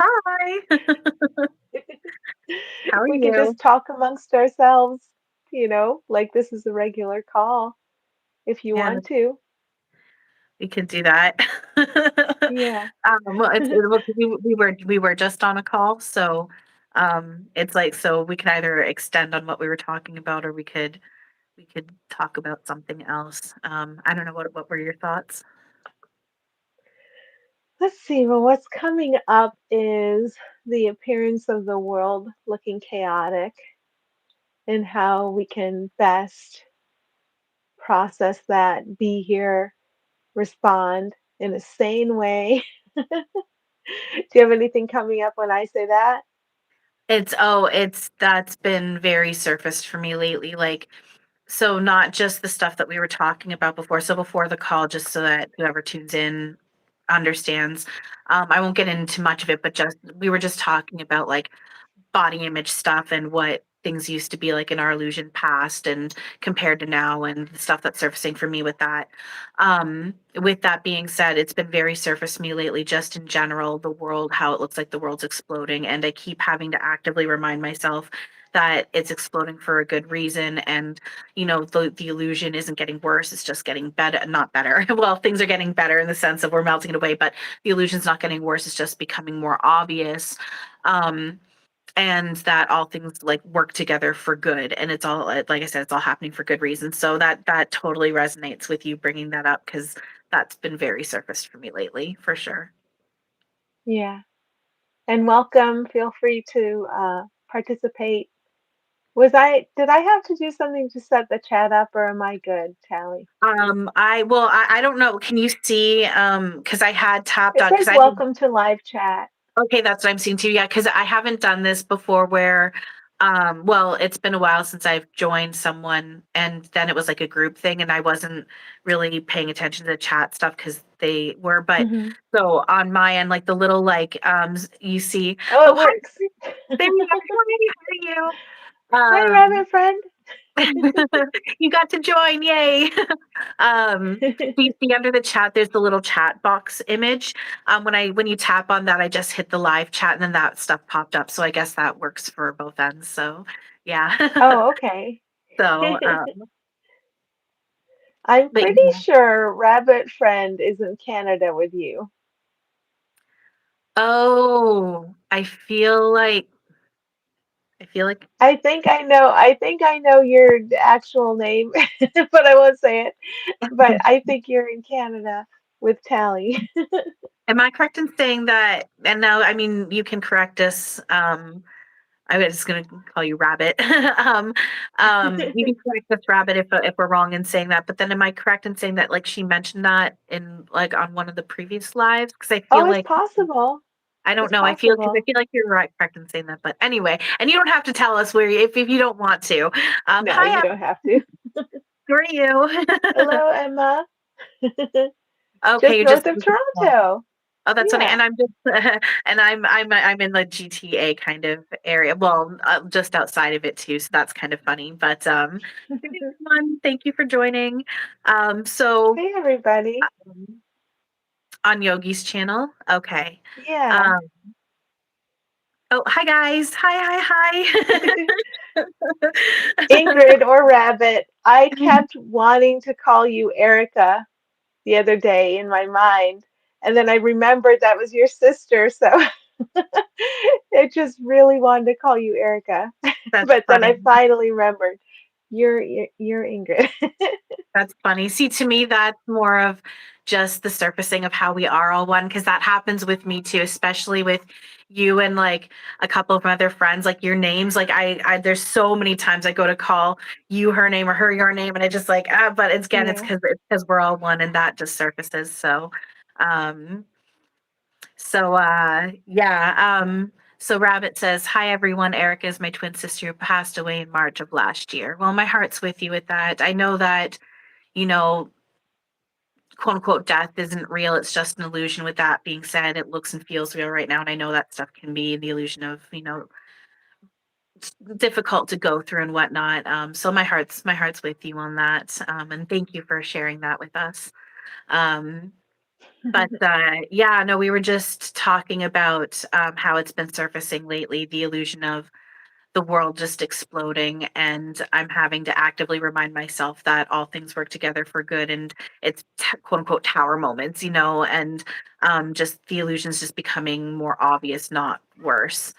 Hi. How are We could you? just talk amongst ourselves, like this is a regular call if you Yeah, want to. we could do that. Yeah. Well, well, we were just on a call, so it's like so we could either extend on what we were talking about, or we could talk about something else. I don't know what were your thoughts? Let's see. Well, what's coming up is the appearance of the world looking chaotic and how we can best process that, be here, respond in a sane way. Do you have anything coming up when I say that? It's that's been very surfaced for me lately. Like, so not just the stuff that we were talking about before. So before the call, just so that whoever tunes in understands. I won't get into much of it, but just we were just talking about like body image stuff and what things used to be like in our illusion past and compared to now and the stuff that's surfacing for me with that. With that being said, it's been very surface to me lately, just in general, the world, how it looks like the world's exploding. And I keep having to actively remind myself that it's exploding for a good reason. And, the illusion isn't getting worse, it's just getting better, not better. Well, things are getting better in the sense of we're melting it away, but the illusion's not getting worse, it's just becoming more obvious. Um, and that all things like work together for good, and it's all like I said, it's all happening for good reasons. So that totally resonates with you bringing that up, because that's been very surfaced for me lately, for sure. Yeah. And welcome. Feel free to participate. Did I have to do something to set the chat up or am I good, Tally? I don't know, can you see, because I had tapped It on, because says I didn't. welcome to live chat. Okay, that's what I'm seeing too. Yeah, because I haven't done this before where, well, it's been a while since I've joined someone, and then it was like a group thing, and I wasn't really paying attention to the chat stuff because they were. But Hmm. so on my end, like the little like you see, Oh, it oh hi, works. there you are. Hi, Hi, how are you? rabbit friend. You got to join, yay. So you see under the chat, there's the little chat box image. When you tap on that, I just hit the live chat and then that stuff popped up. So I guess that works for both ends. So yeah. Oh, okay. So I'm but pretty yeah. sure rabbit friend is in Canada with you. Oh, I feel like I think I know your actual name, but I won't say it. But I think you're in Canada with Tally. am I correct in saying that? And now, I mean, you can correct us. I was just gonna call you Rabbit. You can correct us, Rabbit, if we're wrong in saying that. But then, am I correct in saying that like she mentioned that in like on one of the previous lives? Because I Oh, feel it's like possible. I don't It's know. I possible. feel like you're right, correct in saying that. But anyway, and you don't have to tell us where if you don't want to. No, Hi, you don't have to. how are you? Hello, Emma. Okay, Just you're just north of Toronto. Oh, that's funny. Yeah. And I'm just and I'm in the GTA kind of area. Well, just outside of it too, so that's kind of funny. But hey, everyone, thank you for joining. So Hey, everybody. um, on Yogi's channel. Okay. Yeah. Um, oh, hi guys. Hi. Ingrid or Rabbit, I kept wanting to call you Erica the other day in my mind, and then I remembered that was your sister, so I just really wanted to call you Erica. That's But then funny. I finally remembered you're Ingrid. That's funny. See, to me, that's more of just the surfacing of how we are all one, because that happens with me too, especially with you and like a couple of my other friends, like your names. Like there's so many times I go to call you her name or her your name, and I just like but it's again, Yeah. it's because we're all one, and that just surfaces. Um, so Rabbit says, "Hi everyone. Erica is my twin sister who passed away in March of last year." Well, my heart's with you with that. I know that you know quote unquote death isn't real, it's just an illusion. With that being said, it looks and feels real right now, and I know that stuff can be the illusion of difficult to go through and whatnot. So my heart's with you on that, and thank you for sharing that with us. um But yeah, no, we were just talking about how it's been surfacing lately, the illusion of the world just exploding, and I'm having to actively remind myself that all things work together for good, and it's quote unquote tower moments, and just the illusions just becoming more obvious, not worse.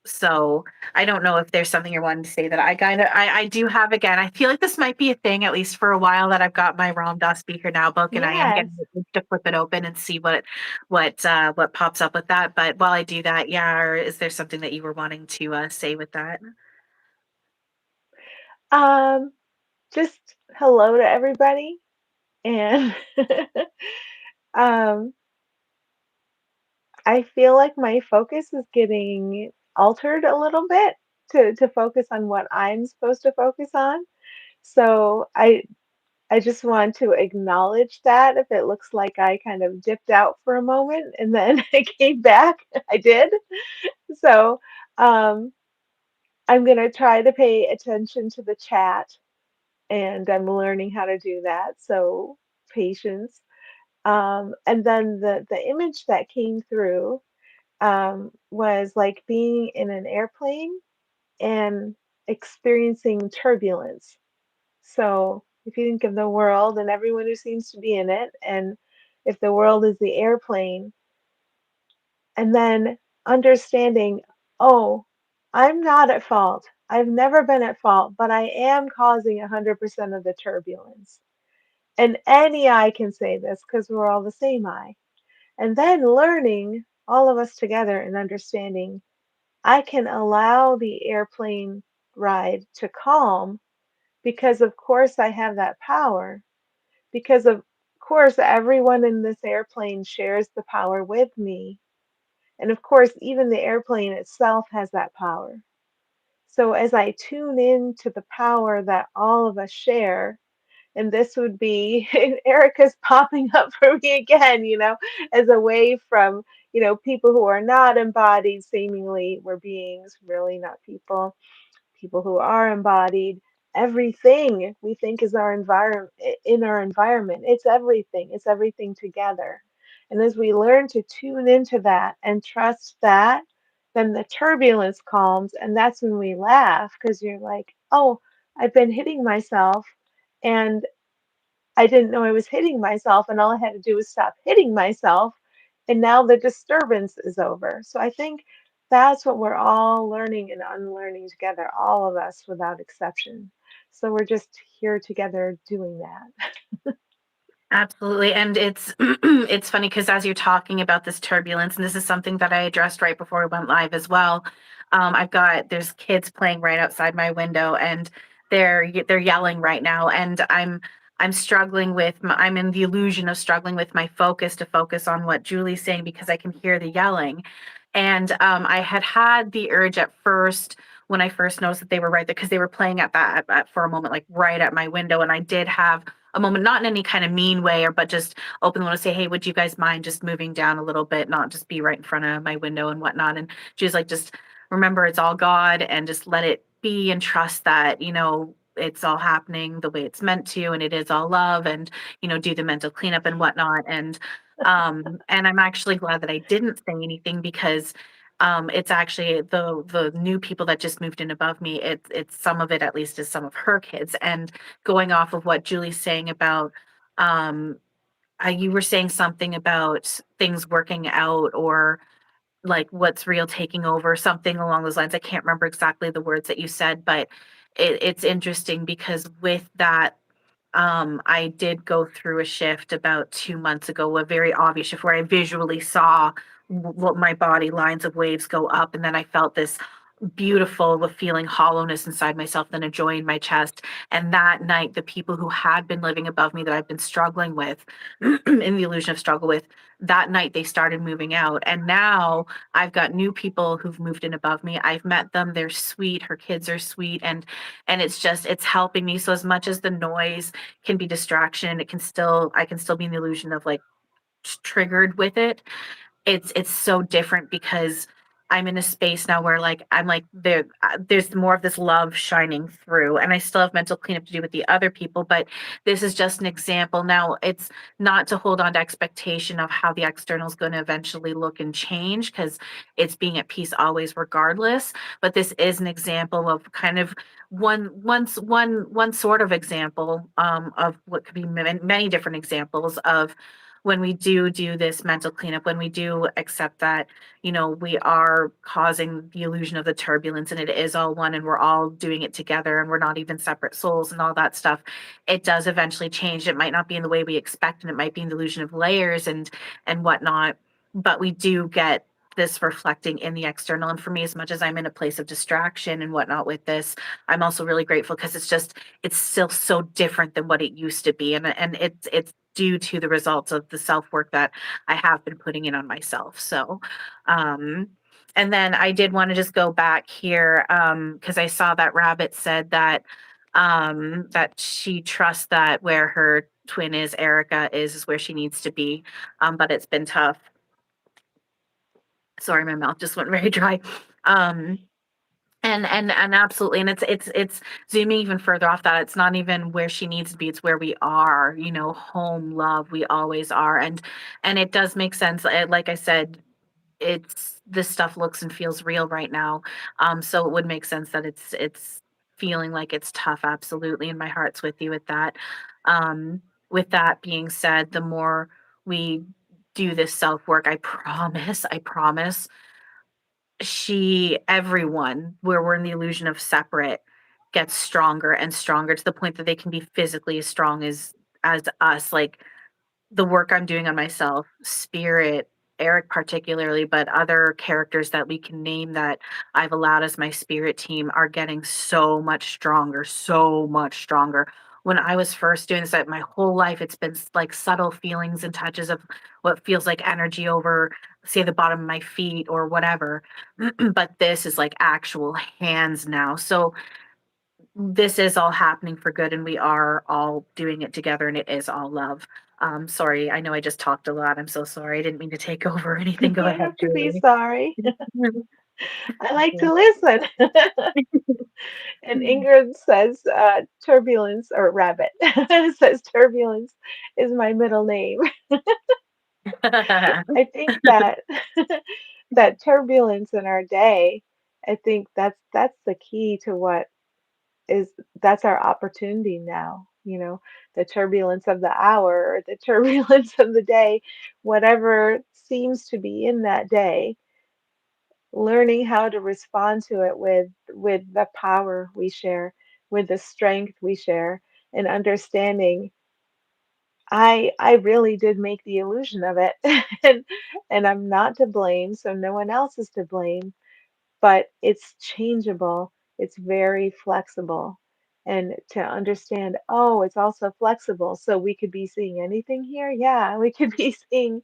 So I don't know if there's something you're wanting to say that I do have. Again, I feel like this might be a thing at least for a while, that I've got my Ram Dass Speaker Now book, and I am Yes. getting to flip it open and see what pops up with that. But while I do that, yeah, or is there something that you were wanting to say with that? Um, just hello to everybody. And um, I feel like my focus is getting altered a little bit to focus on what I'm supposed to focus on. So I just want to acknowledge that if it looks like I kind of dipped out for a moment and then I came back, I did. So um, I'm gonna try to pay attention to the chat, and I'm learning how to do that. So patience. And then the image that came through was like being in an airplane and experiencing turbulence. So if you think of the world and everyone who seems to be in it, and if the world is the airplane, and then understanding, oh, I'm not at fault. I've never been at fault, but I am causing 100% of the turbulence. And any eye can say this because we're all the same eye. And then learning, all of us together, and understanding I can allow the airplane ride to calm because, of course, I have that power. Because, of course, everyone in this airplane shares the power with me. And of course, even the airplane itself has that power. So as I tune in to the power that all of us share, and this would be, and Erica's popping up for me again, as a way from, people who are not embodied, seemingly we're beings, really not people, people who are embodied. Everything we think is our environment, in our environment, it's everything together. And as we learn to tune into that and trust that, then the turbulence calms, and that's when we laugh, because you're like, oh, I've been hitting myself, and I didn't know I was hitting myself, and all I had to do was stop hitting myself, and now the disturbance is over. So I think that's what we're all learning and unlearning together, all of us without exception. So we're just here together doing that. Absolutely. And it's it's funny because as you're talking about this turbulence, and this is something that I addressed right before we went live as well. There's kids playing right outside my window, and they're yelling right now, and I'm struggling with I'm in the illusion of struggling with my focus to focus on what Julie's saying because I can hear the yelling. And I had the urge at first, when I first noticed that they were right there, because they were playing for a moment, like right at my window, and I did have a moment, not in any kind of mean way, or but just open want to say, hey, would you guys mind just moving down a little bit, not just be right in front of my window and whatnot. And she was like, just remember it's all God, and just let it be, and trust that, it's all happening the way it's meant to, and it is all love, and do the mental cleanup and whatnot. And I'm actually glad that I didn't say anything, because it's actually the new people that just moved in above me. It's some of it, at least, is some of her kids. And going off of what Julie's saying about, um, you were saying something about things working out, or like what's real taking over, something along those lines. I can't remember exactly the words that you said, but it's interesting because with that, I did go through a shift about 2 months ago, a very obvious shift where I visually saw what my body lines of waves go up, and then I felt this beautiful feeling hollowness inside myself, then a joy in my chest. And that night, the people who had been living above me that I've been struggling with, in the illusion of struggle with, that night they started moving out. And now I've got new people who've moved in above me. I've met them. They're sweet. Her kids are sweet. And it's helping me. So as much as the noise can be distraction, I can still be in the illusion of like triggered with it. It's so different because I'm in a space now where like I'm like there's more of this love shining through, and I still have mental cleanup to do with the other people, but this is just an example. Now it's not to hold on to expectation of how the external is going to eventually look and change, because it's being at peace always regardless, but this is an example of kind of one sort of example of what could be many different examples of when we do this mental cleanup, when we do accept that, we are causing the illusion of the turbulence and it is all one and we're all doing it together and we're not even separate souls and all that stuff. It does eventually change. It might not be in the way we expect, and it might be an illusion of layers and whatnot, but we do get this reflecting in the external. And for me, as much as I'm in a place of distraction and whatnot with this, I'm also really grateful because it's still so different than what it used to be. And it's due to the results of the self work that I have been putting in on myself. So, um, and then I did want to just go back here because I saw that Rabbit said that she trusts that where her twin is, Erica, is where she needs to be. But it's been tough. Sorry, my mouth just went very dry. Um, and absolutely, and it's zooming even further off that, it's not even where she needs to be, it's where we are, home, love, we always are. And it does make sense. Like I said, it's this stuff looks and feels real right now. So it would make sense that it's feeling like it's tough, absolutely, and my heart's with you with that. um with that being said, the more we do this self work, I promise everyone, where we're in the illusion of separate, gets stronger and stronger to the point that they can be physically as strong as us. Like the work I'm doing on myself, Spirit, Eric particularly, but other characters that we can name that I've allowed as my spirit team are getting so much stronger, so much stronger. When I was first doing this, my whole life, it's been like subtle feelings and touches of what feels like energy over, say, the bottom of my feet or whatever. But this is like actual hands now. So this is all happening for good, and we are all doing it together, and it is all love. Sorry, I know I just talked a lot. I'm so sorry. I didn't mean to take over or anything. You Go don't ahead, have to be Julie. sorry. I like to listen. And Ingrid says turbulence, or Rabbit says turbulence is my middle name. I think that that turbulence in our day, I think that's the key to what is that's our opportunity now, the turbulence of the hour or the turbulence of the day, whatever seems to be in that day, learning how to respond to it with the power we share, with the strength we share, and understanding I really did make the illusion of it and I'm not to blame, so no one else is to blame, but it's changeable. It's very flexible. And to understand, oh, it's also flexible. So we could be seeing anything here. Yeah, we could be seeing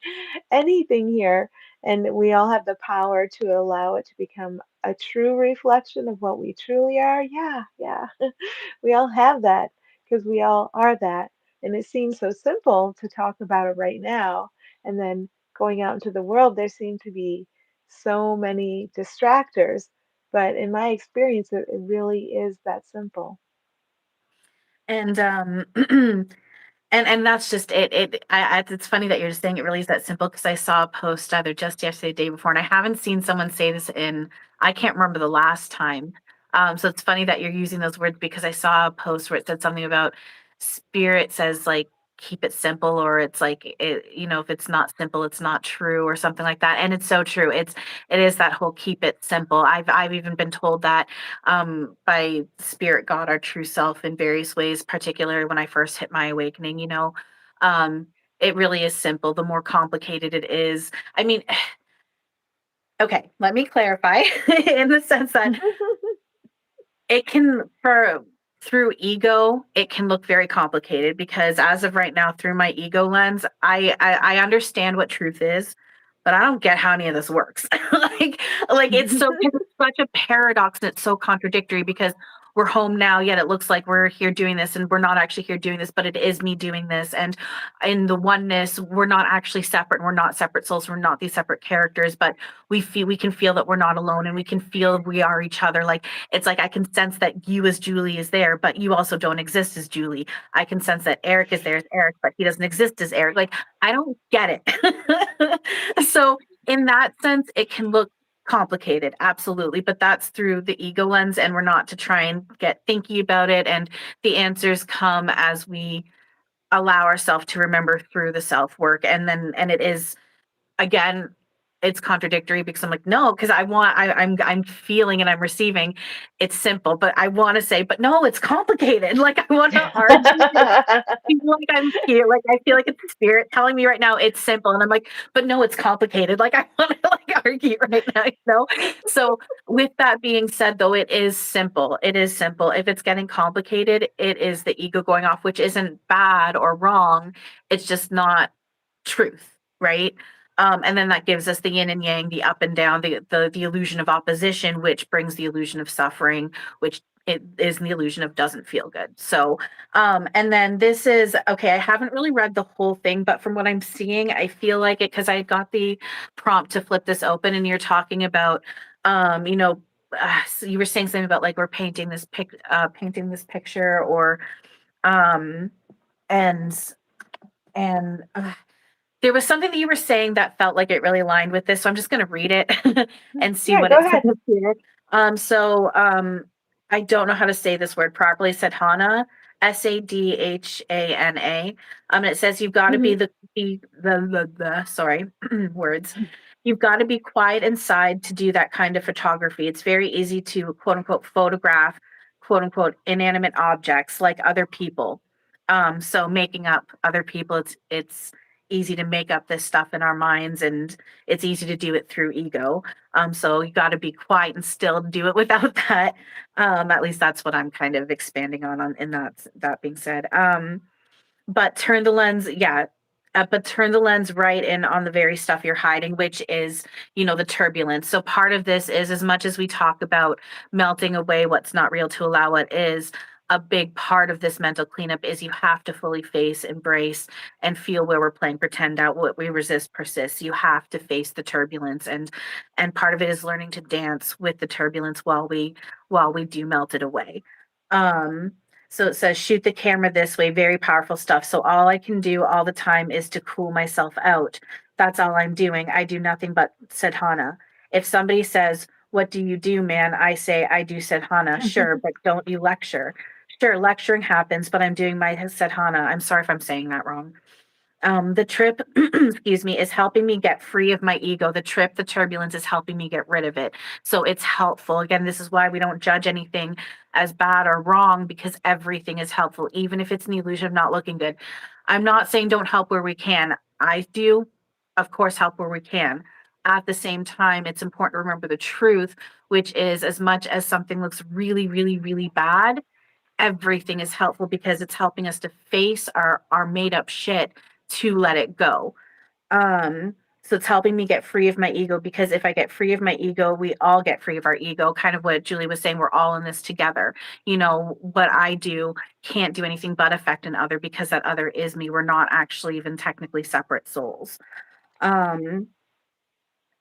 anything here. And we all have the power to allow it to become a true reflection of what we truly are. Yeah, yeah. We all have that because we all are that. And it seems so simple to talk about it right now. And then going out into the world, there seem to be so many distractors. But in my experience, it really is that simple. And and that's just it. It's funny that you're just saying it really is that simple, because I saw a post either just yesterday, the day before, and I haven't seen someone say this in, I can't remember the last time. So it's funny that you're using those words, because I saw a post where it said something about spirit says like keep it simple, or it's like if it's not simple, it's not true, or something like that. And it's so true. It is that whole keep it simple. I've even been told that by spirit, God, our true self, in various ways, particularly when I first hit my awakening. Um, it really is simple. The more complicated it is, I mean, okay, let me clarify in the sense that it can, for through ego, it can look very complicated, because as of right now, through my ego lens, I understand what truth is, but I don't get how any of this works. like it's such a paradox, and it's so contradictory, because we're home now, yet it looks like we're here doing this and we're not actually here doing this, but it is me doing this. And in the oneness, we're not actually separate. We're not separate souls. We're not these separate characters, but we can feel that we're not alone, and we can feel we are each other. Like, it's like I can sense that you as Julie is there, but you also don't exist as Julie. I can sense that Eric is there as Eric, but he doesn't exist as Eric. Like, I don't get it. So in that sense, it can look complicated, absolutely, but that's through the ego lens, and we're not to try and get thinky about it. And the answers come as we allow ourselves to remember through the self work. And it is, again, it's contradictory because I'm like, no, because I'm feeling and I'm receiving. It's simple, but I want to say, but no, it's complicated. Like, I want to argue. Feel like I'm here, like I feel like it's spirit telling me right now it's simple, and I'm like, but no, it's complicated. Like, I want to like argue right now, you know. So with that being said, though, it is simple. It is simple. If it's getting complicated, it is the ego going off, which isn't bad or wrong. It's just not truth, right? And then that gives us the yin and yang, the up and down, the illusion of opposition, which brings the illusion of suffering, which it is the illusion of doesn't feel good. So, and then this is okay. I haven't really read the whole thing, but from what I'm seeing, I feel like it because I got the prompt to flip this open, and you're talking about, you know, so you were saying something about like we're painting this picture, or um, and and there was something that you were saying that felt like it really aligned with this, so I'm just gonna read it and see Yeah, what go it ahead. says here. I don't know how to say this word properly. Sadhana, Sadhana. And it says you've got to Mhm. be the sorry words. You've got to be quiet inside to do that kind of photography. It's very easy to quote unquote photograph quote unquote inanimate objects like other people. So making up other people, it's easy to make up this stuff in our minds, and it's easy to do it through ego. So you got to be quiet and still to do it without that. At least that's what I'm kind of expanding on in that being said. But turn the lens, yeah. But turn the lens right in on the very stuff you're hiding, which is, you know, the turbulence. So part of this is, as much as we talk about melting away what's not real to allow what is, a big part of this mental cleanup is you have to fully face, embrace, and feel where we're playing pretend out. What we resist persists. You have to face the turbulence, and part of it is learning to dance with the turbulence while we do melt it away. Um, so it says, shoot the camera this way, very powerful stuff. So all I can do all the time is to cool myself out. That's all I'm doing. I do nothing but sadhana. If somebody says, what do you do, man? I say, I do sadhana. Sure, but don't you lecture? Sure, lecturing happens, but I'm doing my sadhana. I'm sorry if I'm saying that wrong. The trip, excuse me, is helping me get free of my ego. The trip, the turbulence is helping me get rid of it. So it's helpful. Again, this is why we don't judge anything as bad or wrong, because everything is helpful, even if it's an illusion of not looking good. I'm not saying don't help where we can. I do, of course, help where we can. At the same time, it's important to remember the truth, which is as much as something looks really, really, really bad, everything is helpful because it's helping us to face our made up shit, to let it go. um so it's helping me get free of my ego, because if I get free of my ego, we all get free of our ego. Kind of what Julie was saying, we're all in this together. You know, what I do can't do anything but affect an other, because that other is me. We're not actually even technically separate souls. um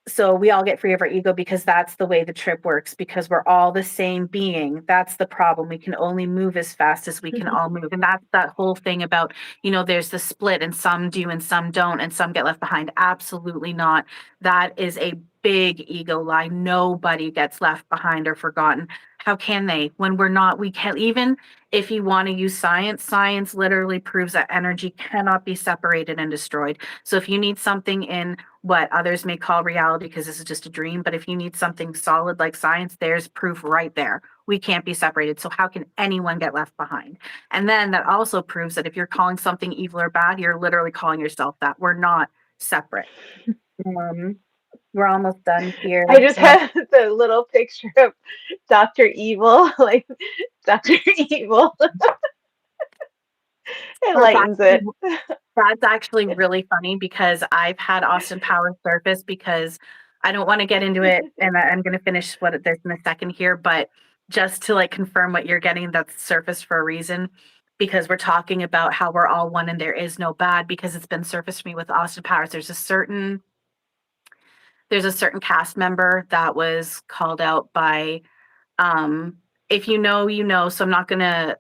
so we all get free of our ego, because that's the way the trip works, because we're all the same being. That's the problem. We can only move as fast as we can all move, and that's that whole thing about, you know, there's the split, and some do and some don't, and some get left behind. Absolutely not. That is a big ego lie. Nobody gets left behind or forgotten. How can they, when we're not? We can't. Even if you want to use science, science literally proves that energy cannot be separated and destroyed. So if you need something in what others may call reality, because this is just a dream, but if you need something solid like science, there's proof right there. We can't be separated. So how can anyone get left behind? And then that also proves that if you're calling something evil or bad, you're literally calling yourself that. We're not separate. Um, we're almost done here. I just had the little picture of Dr. Evil, like Dr. Evil. It That's lightens it. actually, that's actually really funny, because I've had Austin Powers surface, because I don't want to get into it, and I'm going to finish what this in a second here, but just to like confirm what you're getting, that's surfaced for a reason, because we're talking about how we're all one and there is no bad, because it's been surfaced to me with Austin Powers. There's a certain cast member that was called out by, um if you know, you know, so I'm not gonna,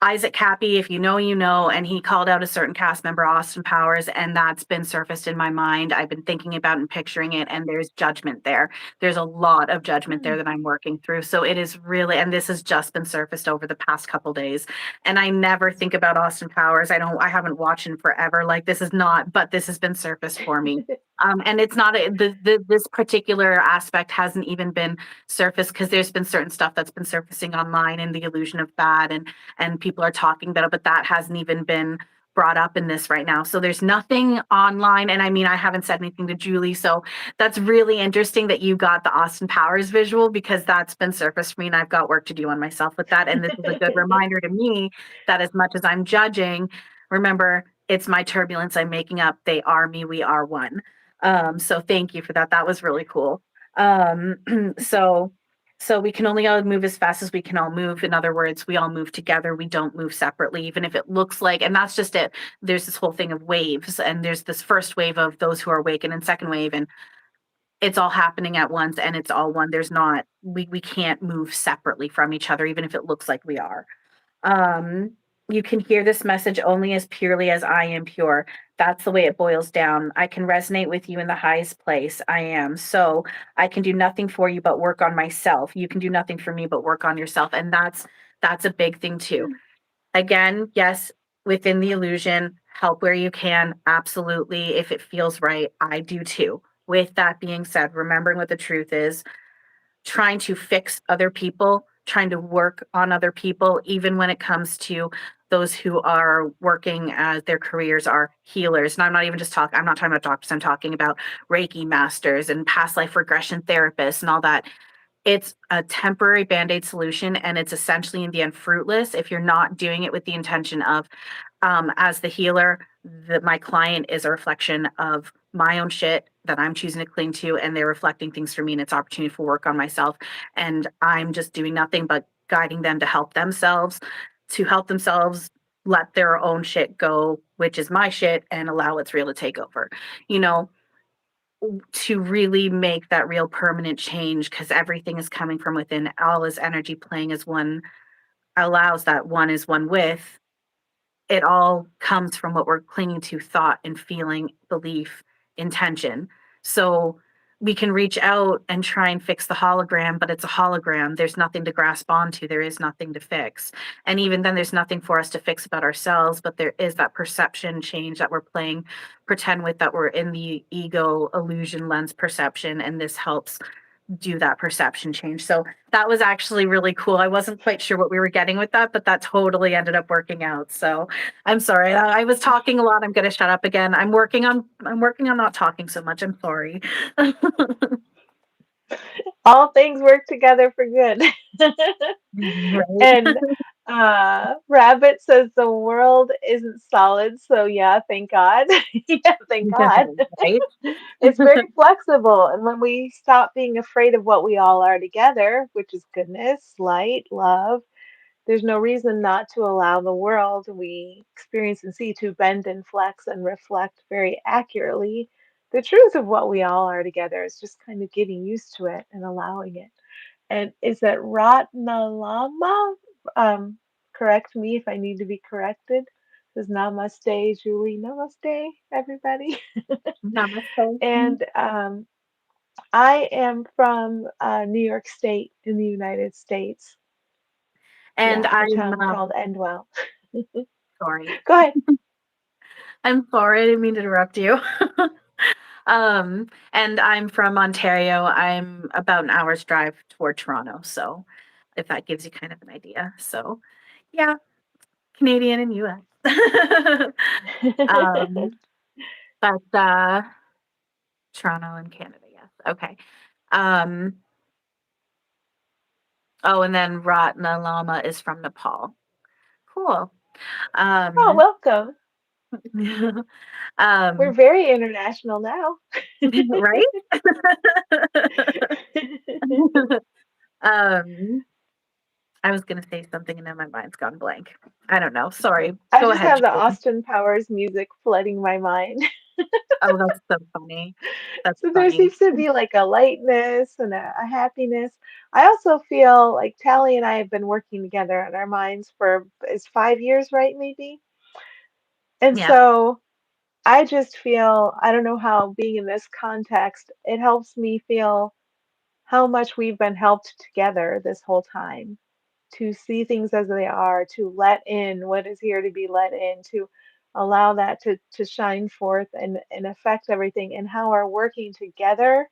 Isaac Cappy, if you know, you know, and he called out a certain cast member, Austin Powers, and that's been surfaced in my mind. I've been thinking about and picturing it, and there's judgment there. There's a lot of judgment there Mm. that I'm working through. So it is really, and this has just been surfaced over the past couple days. And I never think about Austin Powers. I haven't watched him forever. Like this is not, but this has been surfaced for me. And it's not this particular aspect hasn't even been surfaced because there's been certain stuff that's been surfacing online and the illusion of bad and people are talking about it, but that hasn't even been brought up in this right now. So there's nothing online. And I mean, I haven't said anything to Julie. So that's really interesting that you got the Austin Powers visual because that's been surfaced for me and I've got work to do on myself with that. And this is a good reminder to me that as much as I'm judging, remember, it's my turbulence I'm making up. They are me, we are one. So thank you for that. That was really cool. Um, so so we can only all move as fast as we can all move. In other words, we all move together. We don't move separately, even if it looks like, and that's just it. There's this whole thing of waves, and there's this first wave of those who are awakened and second wave, and it's all happening at once and it's all one. There's not, we can't move separately from each other, even if it looks like we are. Um, you can hear this message only as purely as I am pure. That's the way it boils down. I can resonate with you in the highest place. I am. So I can do nothing for you but work on myself. You can do nothing for me but work on yourself. And that's a big thing too. Again, yes, within the illusion, help where you can. Absolutely. If it feels right, I do too. With that being said, remembering what the truth is, trying to fix other people, trying to work on other people, even when it comes to those who are working as their careers are healers. And I'm not even just talking, I'm not talking about doctors, I'm talking about Reiki masters and past life regression therapists and all that. It's a temporary band-aid solution and it's essentially in the end fruitless if you're not doing it with the intention of, as the healer, my client is a reflection of my own shit that I'm choosing to cling to, and they're reflecting things for me, and it's opportunity for work on myself. And I'm just doing nothing but guiding them to help themselves let their own shit go, which is my shit, and allow what's real to take over. You know, to really make that real permanent change because everything is coming from within. All is energy playing as one allows that one is one with it all comes from what we're clinging to thought and feeling, belief, intention. So we can reach out and try and fix the hologram, but it's a hologram. There's nothing to grasp onto. There is nothing to fix. And even then, there's nothing for us to fix about ourselves, but there is that perception change that we're playing pretend with, that we're in the ego illusion lens perception. And this helps do that perception change. So that was actually really cool. I wasn't quite sure what we were getting with that, but that totally ended up working out. So I'm sorry. I was talking a lot. I'm going to shut up again. I'm working on not talking so much. I'm sorry. All things work together for good. Right. And Rabbit says the world isn't solid, so yeah, thank God. Yeah, thank God. Right. It's very flexible, and when we stop being afraid of what we all are together, which is goodness, light, love, there's no reason not to allow the world we experience and see to bend and flex and reflect very accurately the truth of what we all are together. It's just kind of getting used to it and allowing it. And is that Ratnalama? Correct me if I need to be corrected. Says namaste, Julie. Namaste, everybody. Namaste. And I am from New York State in the United States. And Yeah, a I'm town called Endwell. sorry. Go ahead. I'm sorry. I didn't mean to interrupt you. And I'm from Ontario. I'm about an hour's drive toward Toronto. So if that gives you kind of an idea. So yeah, Canadian and US. um, but Toronto and Canada, yes. Okay. Um, oh, and then Ratna Lama is from Nepal. Cool. Oh, Um, welcome. We're um, very international now. right? Um, I was gonna say something and now my mind's gone blank. I don't know. Sorry. I Go just ahead, have the Julie. Austin Powers music flooding my mind. Oh, that's so funny. That's So there funny. seems to be like a lightness and a happiness. I also feel like Tally and I have been working together on our minds for is 5 years, right? Maybe. And Yeah. so I just feel, I don't know how being in this context, it helps me feel how much we've been helped together this whole time to see things as they are, to let in what is here to be let in, to allow that to shine forth and affect everything, and how our working together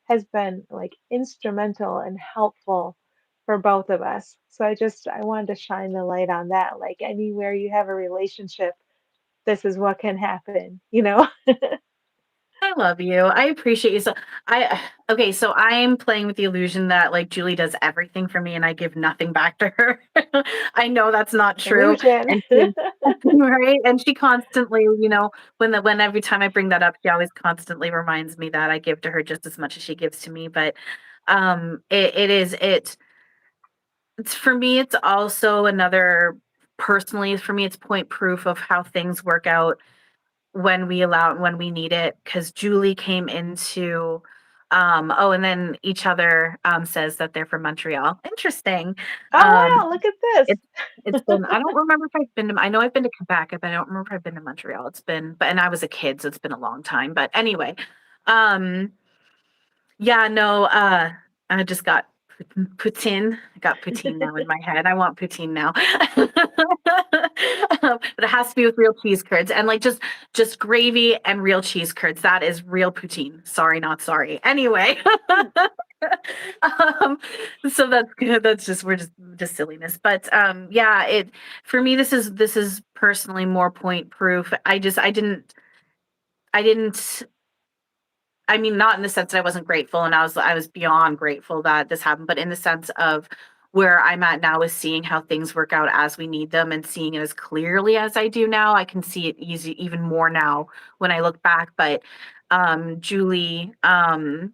has been like instrumental and helpful for both of us. So I wanted to shine the light on that. Like anywhere you have a relationship, this is what can happen, you know? I love you. I appreciate you. So I okay, so I'm playing with the illusion that like Julie does everything for me and I give nothing back to her. I know that's not true. Illusion. And she right? And she constantly, when every time I bring that up, she always constantly reminds me that I give to her just as much as she gives to me. But it's for me, it's also another personally for me, it's point proof of how things work out when we need it, because Julie came into oh, and then each other says that they're from Montreal. Interesting. Oh Um wow, look at this. it's it's been I don't remember if I've been to I know I've been to Quebec, but I don't remember if I've been to Montreal. It's been but and I was a kid, so it's been a long time. But anyway, um yeah, no, I just got poutine. I got poutine now in my head. I want poutine now. But it has to be with real cheese curds and like just gravy and real cheese curds. That is real poutine. Sorry, not sorry. Anyway. um, so that's good. That's just we're just silliness. But yeah, it for me this is personally more point proof. I didn't I mean, not in the sense that I wasn't grateful and I was beyond grateful that this happened, but in the sense of where I'm at now is seeing how things work out as we need them and seeing it as clearly as I do now. I can see it easy even more now when I look back. But um, Julie, um,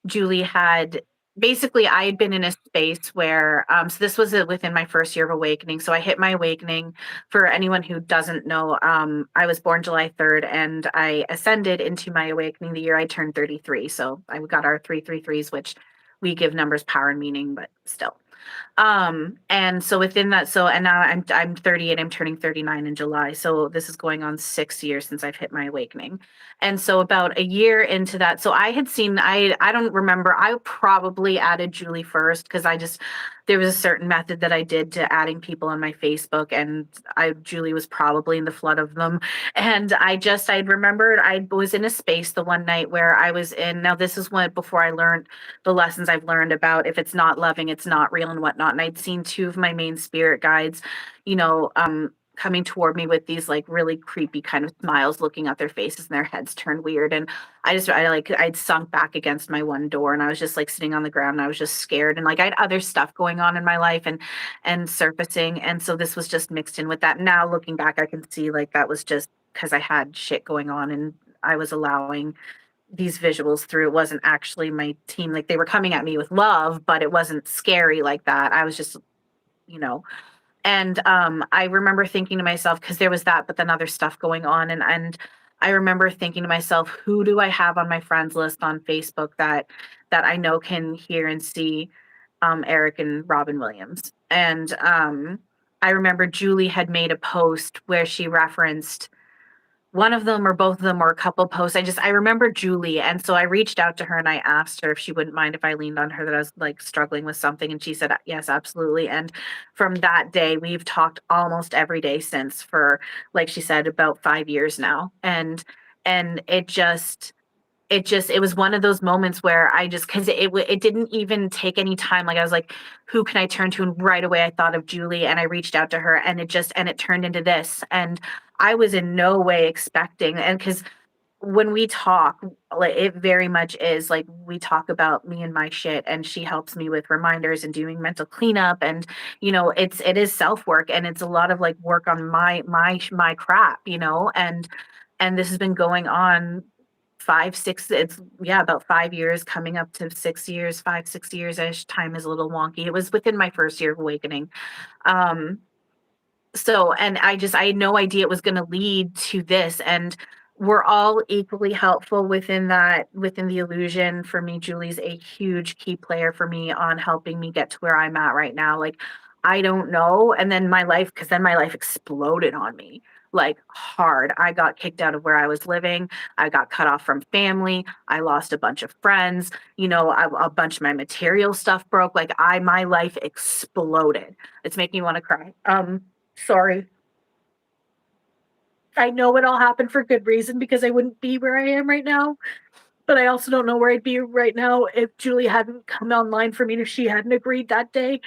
Julie had basically I had been in a space where so this was within my first year of awakening. So I hit my awakening. For anyone who doesn't know, I was born July 3rd and I ascended into my awakening the year I turned 33. So I got our 333s, which we give numbers power and meaning, but still. And so within that, so and now I'm 38, I'm turning 39 in July. So this is going on 6 years since I've hit my awakening. And so about a year into that, so I don't remember, I probably added Julie first because there was a certain method that I did to adding people on my Facebook, and Julie was probably in the flood of them. And I remembered I was in a space the one night where I was in, now this is when before I learned the lessons I've learned about if it's not loving, it's not real and whatnot. And I'd seen two of my main spirit guides, coming toward me with these like really creepy kind of smiles, looking at their faces and their heads turned weird. And I'd sunk back against my one door and I was just like sitting on the ground and I was just scared. And like I had other stuff going on in my life and surfacing. And so this was just mixed in with that. Now looking back, I can see like that was just because I had shit going on and I was allowing these visuals through. It wasn't actually my team. Like they were coming at me with love, but it wasn't scary like that. I was just, you know, and I remember thinking to myself, because there was that, but then other stuff going on. And I remember thinking to myself, who do I have on my friends list on Facebook that I know can hear and see Eric and Robin Williams. And I remember Julie had made a post where she referenced one of them or both of them or a couple posts. I remember Julie. And so I reached out to her and I asked her if she wouldn't mind if I leaned on her that I was like struggling with something. And she said, yes, absolutely. And from that day, we've talked almost every day since for, like she said, about 5 years now. And it was one of those moments where I just because it didn't even take any time. Like I was like, who can I turn to? And right away I thought of Julie and I reached out to her and it turned into this. And I was in no way expecting, and because when we talk, like it very much is like we talk about me and my shit and she helps me with reminders and doing mental cleanup. And it is self work and it's a lot of like work on my crap. And this has been going on 5, 6, it's yeah, about 5 years coming up to 6 years, 5, 6 years-ish. Time is a little wonky. It was within my first year of awakening. Um, so and I had no idea it was going to lead to this, and we're all equally helpful within that, within the illusion. For me, Julie's a huge key player for me on helping me get to where I'm at right now. Like, I don't know, and then my life, because then my life exploded on me, like, hard. I got kicked out of where I was living. I got cut off from family. I lost a bunch of friends. A bunch of my material stuff broke. Like, my life exploded. It's making me want to cry. Sorry. I know it all happened for good reason, because I wouldn't be where I am right now. But I also don't know where I'd be right now if Julie hadn't come online for me, if she hadn't agreed that day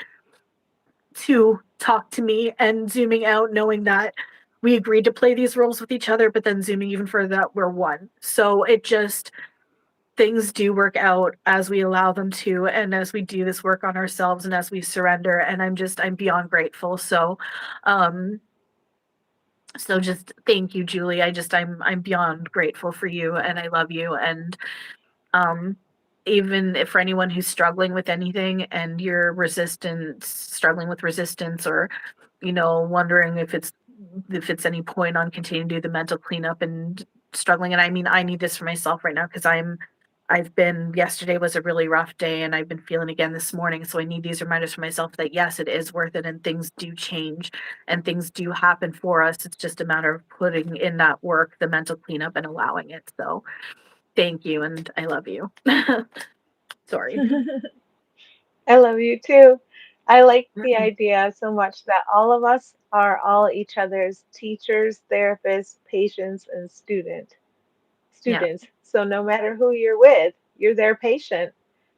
to talk to me, and zooming out, knowing that we agreed to play these roles with each other, but then zooming even further that we're one. So it just, things do work out as we allow them to, and as we do this work on ourselves, and as we surrender. And I'm beyond grateful. Um, So just thank you, Julie. I'm beyond grateful for you, and I love you. And um even if for anyone who's struggling with anything, and you're struggling with resistance, or wondering if it's any point on continuing to do the mental cleanup and struggling. And I mean, I need this for myself right now, because yesterday was a really rough day, and I've been feeling again this morning. So I need these reminders for myself that yes, it is worth it, and things do change, and things do happen for us. It's just a matter of putting in that work, the mental cleanup, and allowing it. So thank you, and I love you. Sorry. I love you too. I like the idea so much that all of us are all each other's teachers, therapists, patients, and Yeah. students. So no matter who you're with, you're their patient,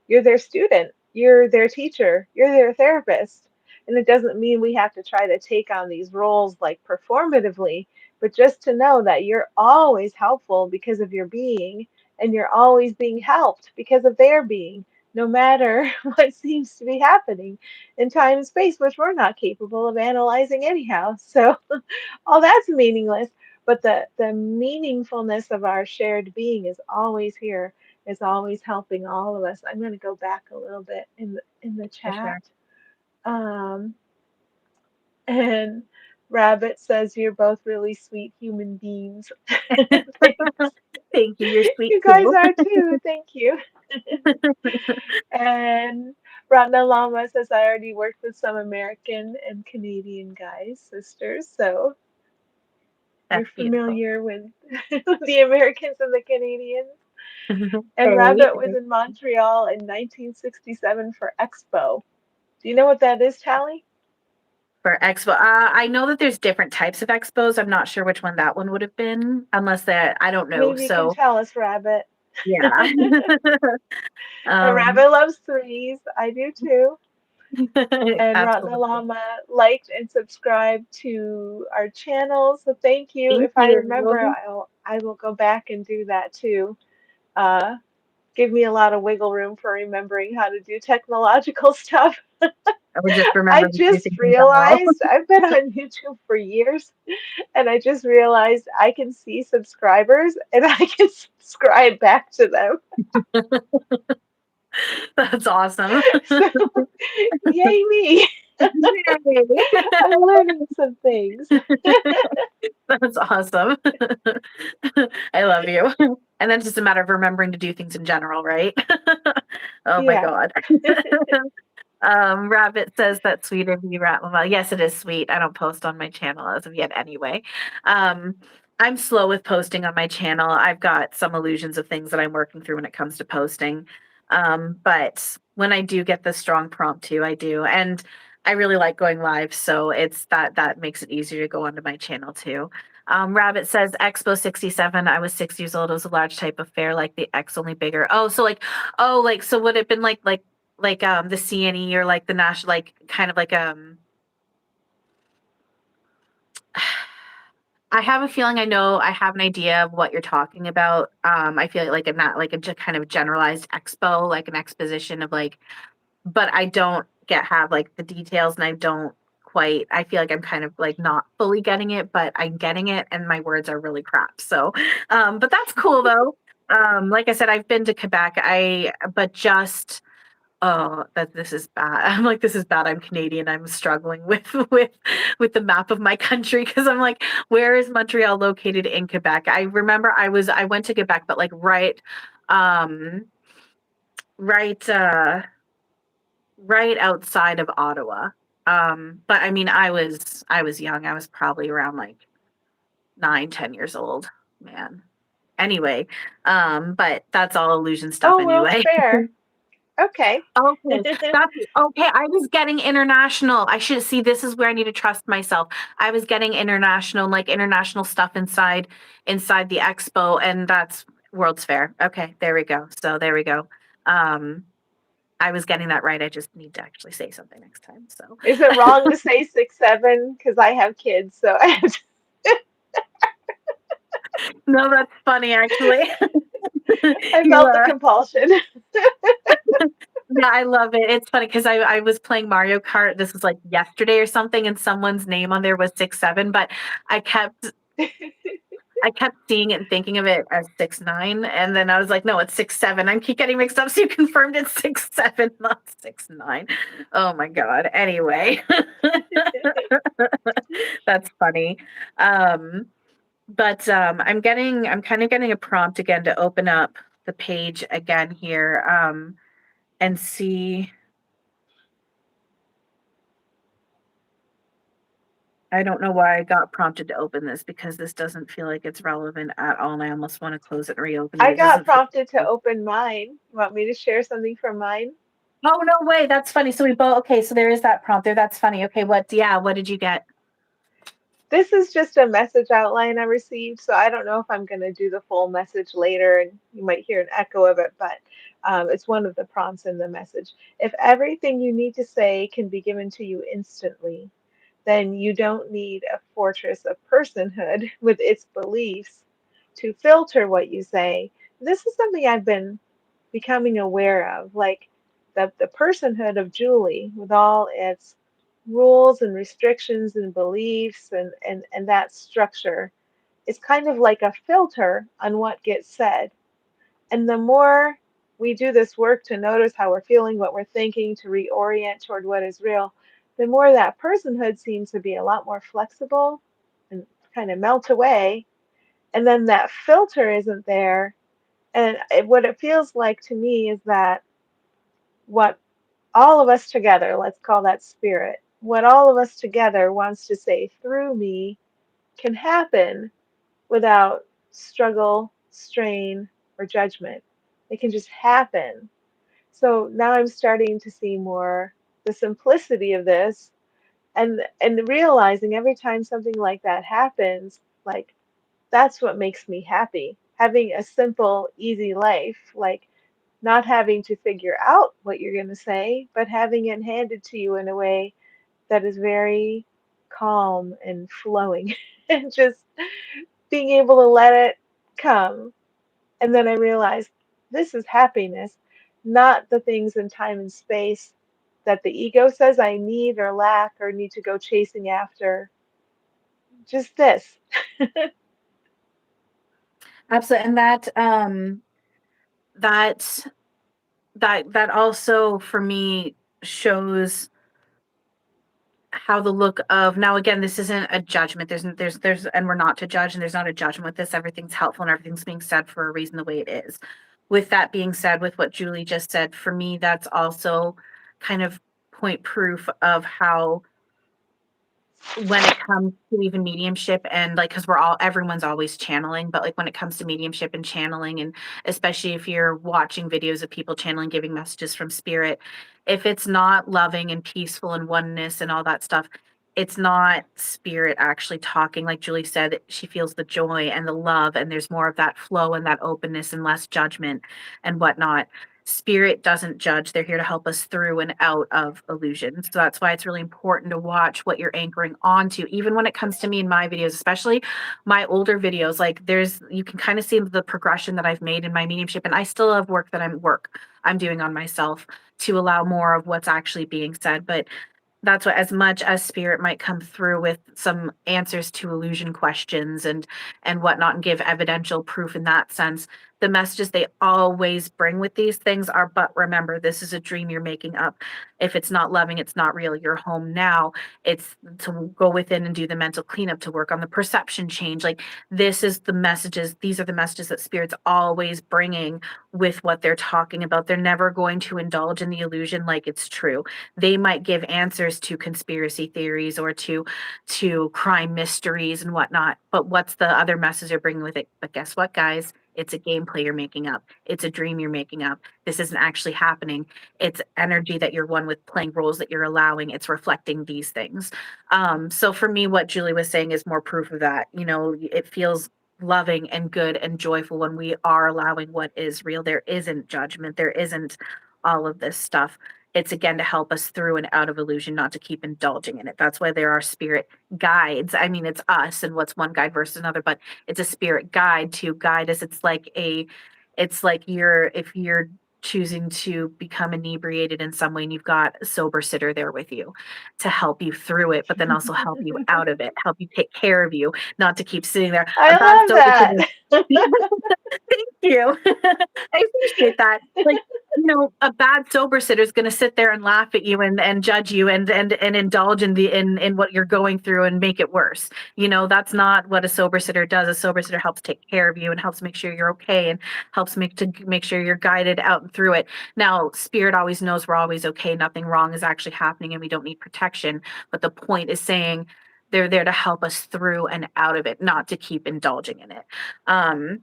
you're their student, you're their teacher, you're their therapist. And it doesn't mean we have to try to take on these roles like performatively, but just to know that you're always helpful because of your being, and you're always being helped because of their being, no matter what seems to be happening in time and space, which we're not capable of analyzing anyhow. So all that's meaningless, but the meaningfulness of our shared being is always here, is always helping all of us. I'm going to go back a little bit in the For chat. sure. um and Rabbit says you're both really sweet human beings. Thanks. Thank you. You're sweet You guys too. are too, thank you. And Ratna Lama says I already worked with some American and Canadian guys, sisters, so you're That's beautiful. familiar with the Americans and the Canadians. And Hey. Rabbit was in Montreal in 1967 for Expo. Do you know what that is, Tally? For expo, I know that there's different types of expos. I'm not sure which one that one would have been, unless that I don't know. Maybe you can So tell us, Rabbit. yeah. And um, Rabbit loves threes. I do too. And Ratna Absolutely. Lama liked and subscribed to our channel. So thank you. Thank If I remember, you. I will go back and do that too. Uh, Give me a lot of wiggle room for remembering how to do technological stuff. I would just I remember to do just things in general. realized I've been on YouTube for years, and I just realized I can see subscribers and I can subscribe back to them. That's awesome. So, yay me! Yay. I'm learning some things. That's awesome. I love you. And then it's just a matter of remembering to do things in general, right? Oh my Yeah. God. Rabbit says that's sweet of you, Rat Mama. Yes, it is sweet. I don't post on my channel as of yet anyway. Um, I'm slow with posting on my channel. I've got some illusions of things that I'm working through when it comes to posting. But when I do get the strong prompt to, I do. And I really like going live, so it's that makes it easier to go onto my channel too. Rabbit says Expo 67. I was 6 years old. It was a large type of fair, like the X, only bigger. So would it have been like the CNE, or like the national, like kind of like I have a feeling I have an idea of what you're talking about. I feel like a not like a kind of generalized expo, like an exposition of like, but I don't have like the details, and I don't quite, I feel like I'm kind of like not fully getting it, but I'm getting it, and my words are really crap. So but that's cool though. Like I said, I've been to Quebec. But just oh, that this is bad. I'm like, this is bad. I'm Canadian. I'm struggling with with the map of my country because I'm like, where is Montreal located in Quebec? I remember I went to Quebec, but like um, right, right outside of Ottawa. But I mean, I was young. I was probably around like 9, 10 years old. Man. Anyway, but that's all illusion stuff Oh, World's anyway. Fair. Okay. Okay, that's okay. I was getting international. I should see. This is where I need to trust myself. I was getting international, like international stuff inside the expo, and that's World's Fair. Okay, there we go. So there we go. Um, I was getting that right. I just need to actually say something next time. So Is it wrong to say 6'7"? Because I have kids, so I have no, that's funny actually. I You felt the compulsion. Yeah, I love it. It's funny because I was playing Mario Kart. This was like yesterday or something, and someone's name on there was 6'7", but I kept I kept seeing it and thinking of it as 6'9", and then I was like, no, it's 6'7". I keep getting mixed up, so you confirmed it's 6'7", not 6'9". Oh my god. Anyway, that's funny. Um, but I'm kind of getting a prompt again to open up the page again here, and see. I don't know why I got prompted to open this because this doesn't feel like it's relevant at all, and I almost want to close it and reopen it. I It got doesn't feel. prompted to open mine. Want me to share something from mine? Oh, no way. That's funny. So we both, okay, so there is that prompt there. That's funny. Okay, what did you get? This is just a message outline I received, so I don't know if I'm going to do the full message later, and you might hear an echo of it, but it's one of the prompts in the message. If everything you need to say can be given to you instantly, then you don't need a fortress of personhood with its beliefs to filter what you say. This is something I've been becoming aware of, like the personhood of Julie with all its rules and restrictions and beliefs and that structure is kind of like a filter on what gets said. And the more we do this work to notice how we're feeling, what we're thinking, to reorient toward what is real, the more that personhood seems to be a lot more flexible and kind of melt away. And then that filter isn't there. And what it feels like to me is that what all of us together, let's call that spirit, what all of us together wants to say through me can happen without struggle, strain, or judgment. It can just happen. So now I'm starting to see more the simplicity of this and realizing every time something like that happens, like that's what makes me happy. Having a simple, easy life, like not having to figure out what you're going to say, but having it handed to you in a way that is very calm and flowing and just being able to let it come. And then I realized this is happiness, not the things in time and space that the ego says I need or lack or need to go chasing after. Just this. Absolutely. And that that also for me shows how the look of now again, this isn't a judgment. There's and we're not to judge, and there's not a judgment with this. Everything's helpful and everything's being said for a reason the way it is. With that being said, with what Julie just said, for me that's also kind of point proof of how when it comes to even mediumship and like because everyone's always channeling, but like when it comes to mediumship and channeling, and especially if you're watching videos of people channeling giving messages from spirit, if it's not loving and peaceful and oneness and all that stuff, it's not spirit actually talking. Like Julie said, she feels the joy and the love, and there's more of that flow and that openness and less judgment and whatnot. Spirit doesn't judge. They're here to help us through and out of illusions. So that's why it's really important to watch what you're anchoring onto, even when it comes to me in my videos, especially my older videos. Like you can kind of see the progression that I've made in my mediumship, and I still have work that I'm doing on myself to allow more of what's actually being said. But that's what, as much as spirit might come through with some answers to illusion questions and whatnot and give evidential proof in that sense, the messages they always bring with these things are, but remember, this is a dream you're making up. If it's not loving, it's not real. You're home now. It's to go within and do the mental cleanup, to work on the perception change. Like, this is the messages, these are the messages that spirit's always bringing with what they're talking about. They're never going to indulge in the illusion like it's true. They might give answers to conspiracy theories or to crime mysteries and whatnot, but what's the other message they're bringing with it? But guess what, guys? It's a gameplay you're making up. It's a dream you're making up. This isn't actually happening. It's energy that you're one with, playing roles that you're allowing. It's reflecting these things. So for me, what Julie was saying is more proof of that. You know, it feels loving and good and joyful when we are allowing what is real. There isn't judgment. There isn't all of this stuff. It's again to help us through and out of illusion, not to keep indulging in it. That's why there are spirit guides. I mean, it's us and what's one guide versus another, but it's a spirit guide to guide us. It's like you're, if you're choosing to become inebriated in some way and you've got a sober sitter there with you to help you through it, but then also help you out of it, help you take care of you, not to keep sitting there. A I bad love sober that. sitter. Thank you. I appreciate that. Like, you know, a bad sober sitter is going to sit there and laugh at you and judge you and indulge in in what you're going through and make it worse. You know, that's not what a sober sitter does. A sober sitter helps take care of you and helps make sure you're okay and helps make sure you're guided out and through it. Now, spirit always knows we're always okay. Nothing wrong is actually happening and we don't need protection. But the point is saying they're there to help us through and out of it, not to keep indulging in it. Um,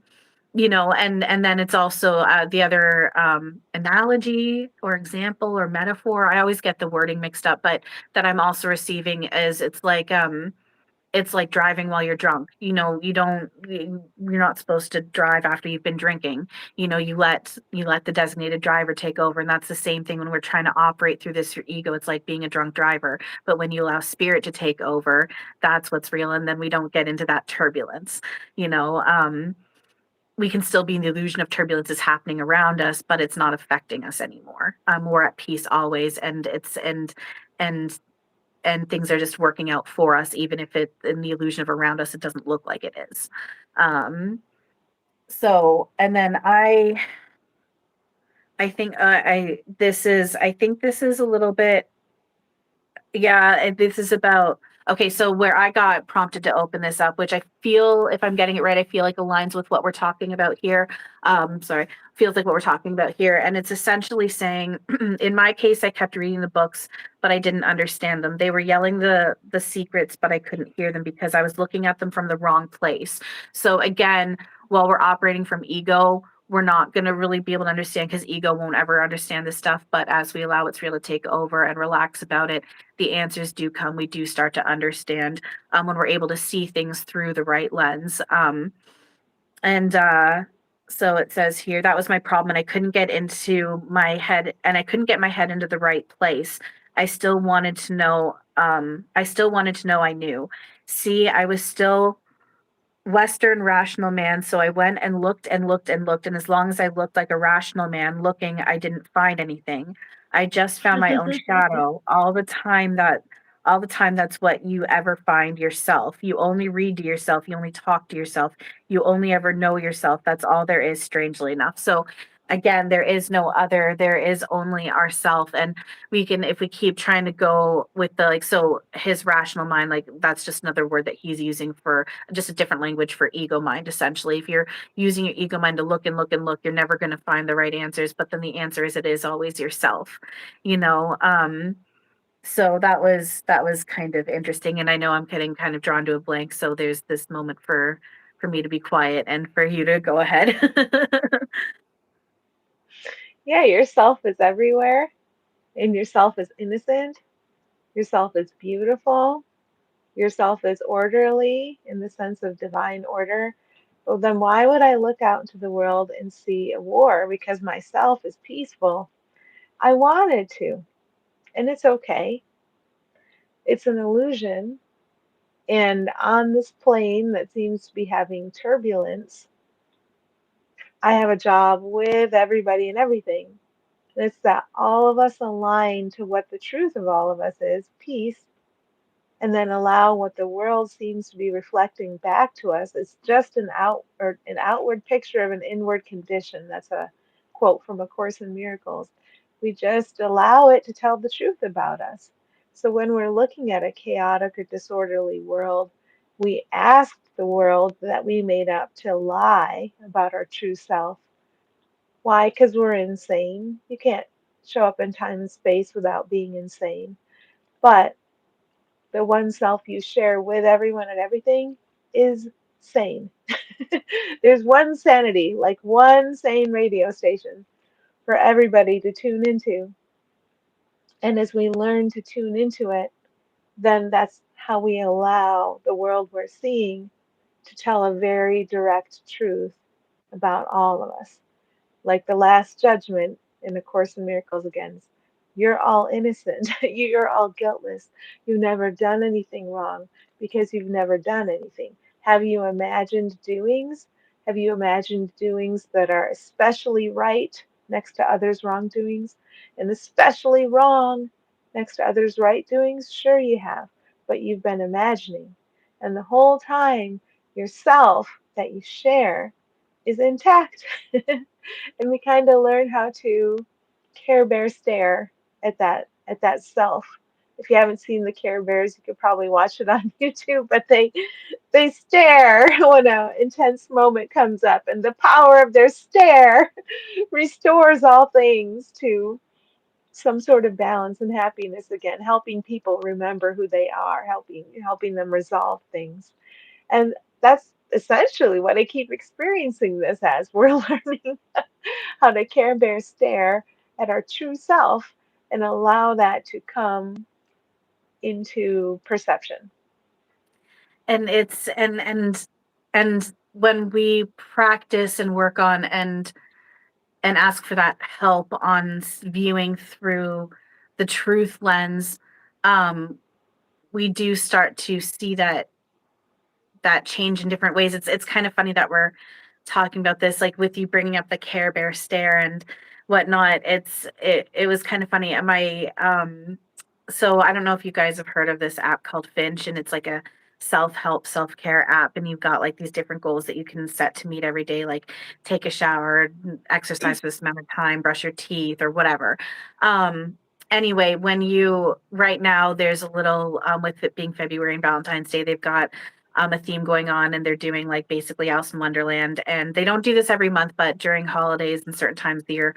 you know, and then it's also the other analogy or example or metaphor, I always get the wording mixed up, but that I'm also receiving is it's like driving while you're drunk. You know, you're not supposed to drive after you've been drinking. You know, you let the designated driver take over, and that's the same thing when we're trying to operate through this your ego. It's like being a drunk driver, but when you allow spirit to take over, that's what's real, and then we don't get into that turbulence. You know, we can still be in the illusion of turbulence is happening around us, but it's not affecting us anymore. We're at peace always, and and and things are just working out for us, even if it in the illusion of around us, it doesn't look like it is. Um, so, and then I think I think this is a little bit yeah, this is about okay, so where I got prompted to open this up, which I feel, if I'm getting it right, I feel like aligns with what we're talking about here. Sorry, feels like what we're talking about here. And it's essentially saying, in my case, I kept reading the books, but I didn't understand them. They were yelling the secrets, but I couldn't hear them because I was looking at them from the wrong place. So again, while we're operating from ego, we're not going to really be able to understand because ego won't ever understand this stuff. But as we allow its real to take over and relax about it, the answers do come. We do start to understand when we're able to see things through the right lens. And so it says here that was my problem, and I couldn't get into my head, and I couldn't get my head into the right place. I still wanted to know. I still wanted to know I knew. See, I was still Western rational man. So I went and looked and looked and looked. And as long as I looked like a rational man looking, I didn't find anything. I just found my own shadow all the time that's what you ever find yourself. You only read to yourself, you only talk to yourself, you only ever know yourself. That's all there is, strangely enough. So again, there is no other, there is only ourself. And we can, if we keep trying to go with the like, so his rational mind, like that's just another word that he's using for just a different language for ego mind. Essentially, if you're using your ego mind to look and look and look, you're never going to find the right answers, but then the answer is it is always yourself, you know. So that was kind of interesting, and I know I'm getting kind of drawn to a blank, so there's this moment for me to be quiet and for you to go ahead. Yeah, yourself is everywhere, and yourself is innocent. Yourself is beautiful. Yourself is orderly in the sense of divine order. Well, then why would I look out into the world and see a war? Because myself is peaceful. I wanted to, and it's okay. It's an illusion. And on this plane that seems to be having turbulence, I have a job with everybody and everything. And it's that all of us align to what the truth of all of us is peace. and then allow what the world seems to be reflecting back to us. It's just an outward picture of an inward condition. That's a quote from A Course in Miracles. We just allow it to tell the truth about us. So when we're looking at a chaotic or disorderly world, we ask the world that we made up to lie about our true self. Why? Because we're insane. You can't show up in time and space without being insane. But the one self you share with everyone and everything is sane. There's one sanity, like one sane radio station for everybody to tune into. And as we learn to tune into it, then that's how we allow the world we're seeing to tell a very direct truth about all of us. Like the last judgment in A Course in Miracles again. You're all innocent. You're all guiltless. You've never done anything wrong because you've never done anything. Have you imagined doings? Have you imagined doings that are especially right next to others' wrongdoings and especially wrong next to others' right doings? Sure, you have, but you've been imagining. And the whole time, yourself that you share is intact. And we kind of learn how to Care Bear stare at that self. If you haven't seen the Care Bears, you could probably watch it on YouTube, but they stare when an intense moment comes up, and the power of their stare restores all things to some sort of balance and happiness again, helping people remember who they are, helping them resolve things. And that's essentially what I keep experiencing this as. We're learning how to Care Bear stare at our true self and allow that to come into perception. And it's and when we practice and work on and ask for that help on viewing through the truth lens, um we do start to see that change in different ways. It's kind of funny that we're talking about this, like with you bringing up the Care Bear stare and whatnot. It was kind of funny. At my so I don't know if you guys have heard of this app called Finch, and it's like a self-help, self-care app, and you've got like these different goals that you can set to meet every day, like take a shower, exercise for this amount of time, brush your teeth, or whatever. Anyway, when you right now there's a little with it being February and Valentine's Day, they've got a theme going on, and they're doing like basically Alice in Wonderland. And they don't do this every month, but during holidays and certain times of the year,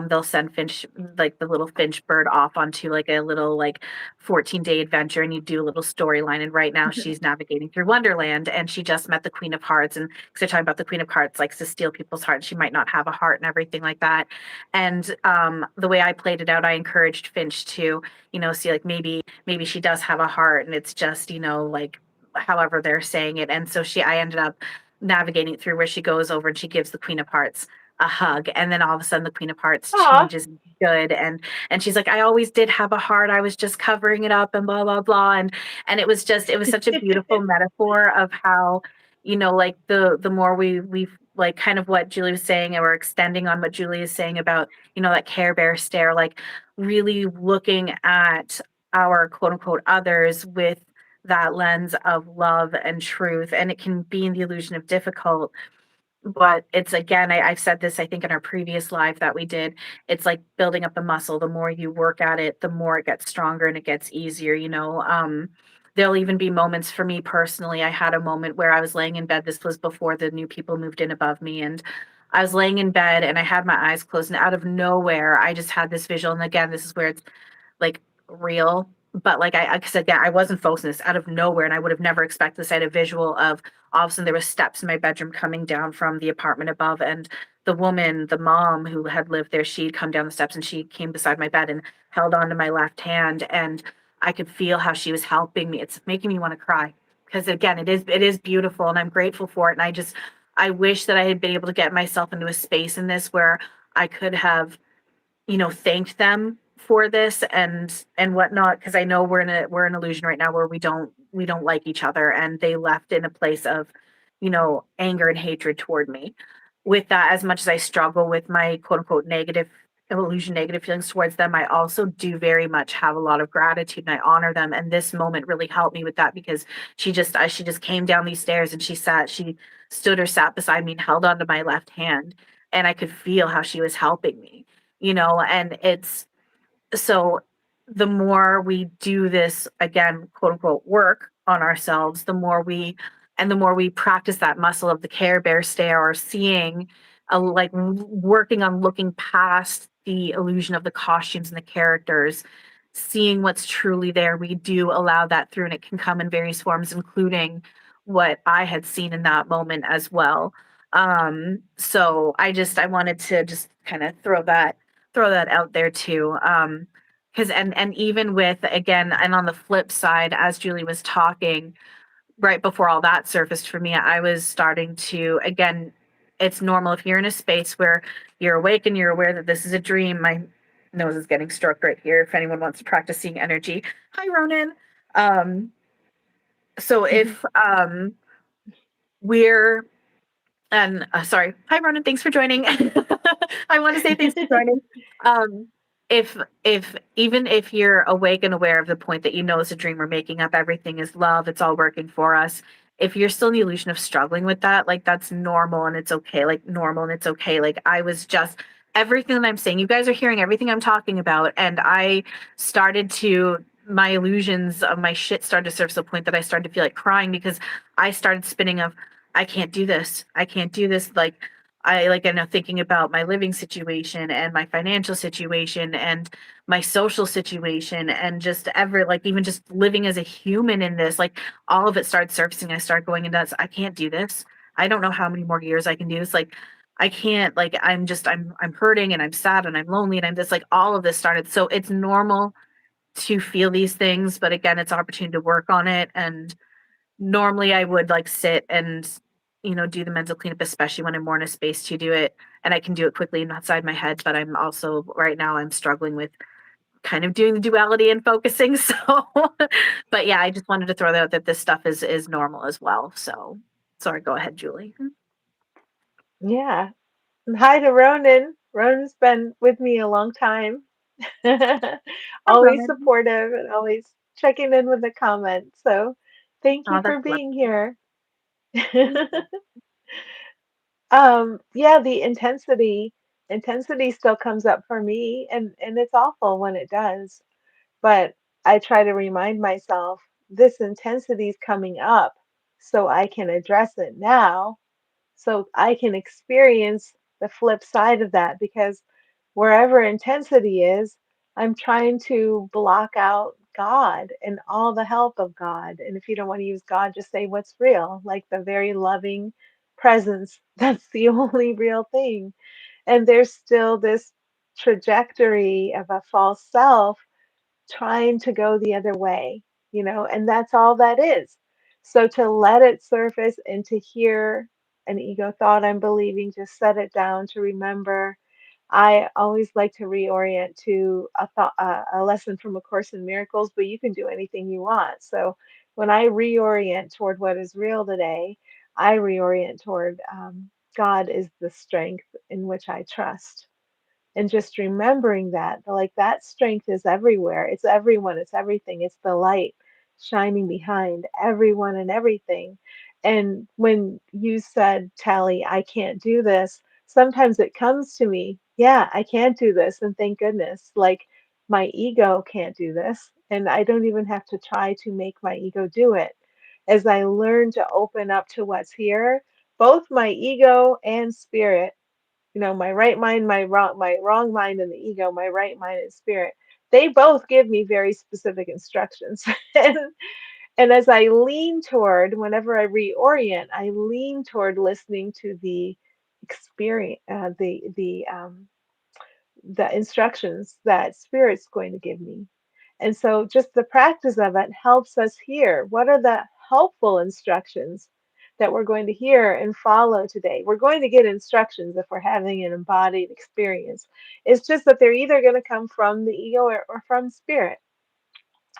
they'll send Finch, like the little Finch bird, off onto like a little like 14-day adventure, and you do a little storyline. And right now she's navigating through Wonderland, and she just met the Queen of Hearts. And because they're talking about the Queen of Hearts likes to steal people's hearts, she might not have a heart and everything like that. And the way I played it out, I encouraged Finch to, see like maybe she does have a heart, and it's just, like however they're saying it. And so I ended up navigating through where she goes over and she gives the Queen of Hearts a hug, and then all of a sudden the Queen of Hearts Aw. changes good, and she's like, I always did have a heart, I was just covering it up, and blah blah blah. And it was such a beautiful metaphor of how, like the more we like kind of what Julie was saying, and we're extending on what Julie is saying about, that Care Bear stare, like really looking at our quote unquote others with that lens of love and truth. And it can be in the illusion of difficult, but it's, again, I've said this, I think, in our previous live that we did. It's like building up the muscle. The more you work at it, the more it gets stronger and it gets easier. There'll even be moments for me personally. I had a moment where I was laying in bed. This was before the new people moved in above me, and I was laying in bed and I had my eyes closed, and out of nowhere I just had this visual. And again, this is where it's like real, but like I said, yeah, I wasn't focusing this out of nowhere, and I would have never expected this. I had a visual of all of a sudden there was steps in my bedroom coming down from the apartment above, and the woman, the mom who had lived there, she'd come down the steps and she came beside my bed and held onto my left hand, and I could feel how she was helping me. It's making me want to cry because, again, it is beautiful, and I'm grateful for it. And I wish that I had been able to get myself into a space in this where I could have, thanked them for this and whatnot, because I know we're in illusion right now where we don't like each other, and they left in a place of, anger and hatred toward me. With that, as much as I struggle with my quote unquote negative illusion negative feelings towards them, I also do very much have a lot of gratitude and I honor them. And this moment really helped me with that because she just came down these stairs and she stood or sat beside me and held onto my left hand. And I could feel how she was helping me, you know, and it's so the more we do this again, quote unquote, work on ourselves, the more we practice that muscle of the Care Bear stare or seeing, working on looking past the illusion of the costumes and the characters, seeing what's truly there. We do allow that through, and it can come in various forms, including what I had seen in that moment as well. So I wanted to just kind of throw that out there too. Because and even with again, and on the flip side, as Julie was talking, right before all that surfaced for me, I was starting to again, it's normal if you're in a space where you're awake and you're aware that this is a dream. My nose is getting stroked right here. If anyone wants to practice seeing energy, hi Ronan. Um, so if we're and sorry, hi Ronan, thanks for joining. I want to say thanks for joining. Um, if even if you're awake and aware of the point that you know it's a dream, we're making up, everything is love, it's all working for us. If you're still in the illusion of struggling with that, like that's normal and it's okay. Like normal and it's okay. Like I was just everything that I'm saying, you guys are hearing everything I'm talking about, and I started to my illusions of my shit started to surface to the point that I started to feel like crying because I started spinning of I can't do this. I can't do this. Like I know thinking about my living situation and my financial situation and my social situation and just ever like even just living as a human in this, like all of it started surfacing. I started going into this, I can't do this. I don't know how many more years I can do this. Like I can't like I'm hurting and I'm sad and I'm lonely and I'm just like all of this started. So it's normal to feel these things, but again, it's an opportunity to work on it. And normally I would like sit and do the mental cleanup, especially when I'm more in a space to do it, and I can do it quickly and outside my head. But I'm also right now I'm struggling with kind of doing the duality and focusing. So, but yeah, I just wanted to throw that out that this stuff is normal as well. So, sorry, go ahead, Julie. Yeah. And hi to Ronan. Ronan's been with me a long time. Hi, Always Ronan. supportive and always checking in with a comment. So thank you Oh, for that's being here. lovely. Yeah, the intensity still comes up for me, and it's awful when it does. But I try to remind myself this intensity is coming up so I can address it now, so I can experience the flip side of that, because wherever intensity is, I'm trying to block out God and all the help of God. And if you don't want to use God, just say what's real, like the very loving presence. That's the only real thing. And there's still this trajectory of a false self trying to go the other way, and that's all that is. So to let it surface and to hear an ego thought I'm believing, just set it down to remember. I always like to reorient to a thought, a lesson from A Course in Miracles, but you can do anything you want. So when I reorient toward what is real today, I reorient toward God is the strength in which I trust, and just remembering that like that strength is everywhere, it's everyone, it's everything, it's the light shining behind everyone and everything. And when you said, Tally, I can't do this, sometimes it comes to me, yeah, I can't do this, and thank goodness, like my ego can't do this, and I don't even have to try to make my ego do it. As I learn to open up to what's here, both my ego and spirit, my right mind, my wrong mind, and the ego, my right mind and spirit, they both give me very specific instructions. and and as I lean toward, whenever I reorient, I lean toward listening to the experience, the instructions that spirit's going to give me. And so just the practice of it helps us hear what are the helpful instructions that we're going to hear and follow today. We're going to get instructions if we're having an embodied experience. It's just that they're either going to come from the ego or from spirit.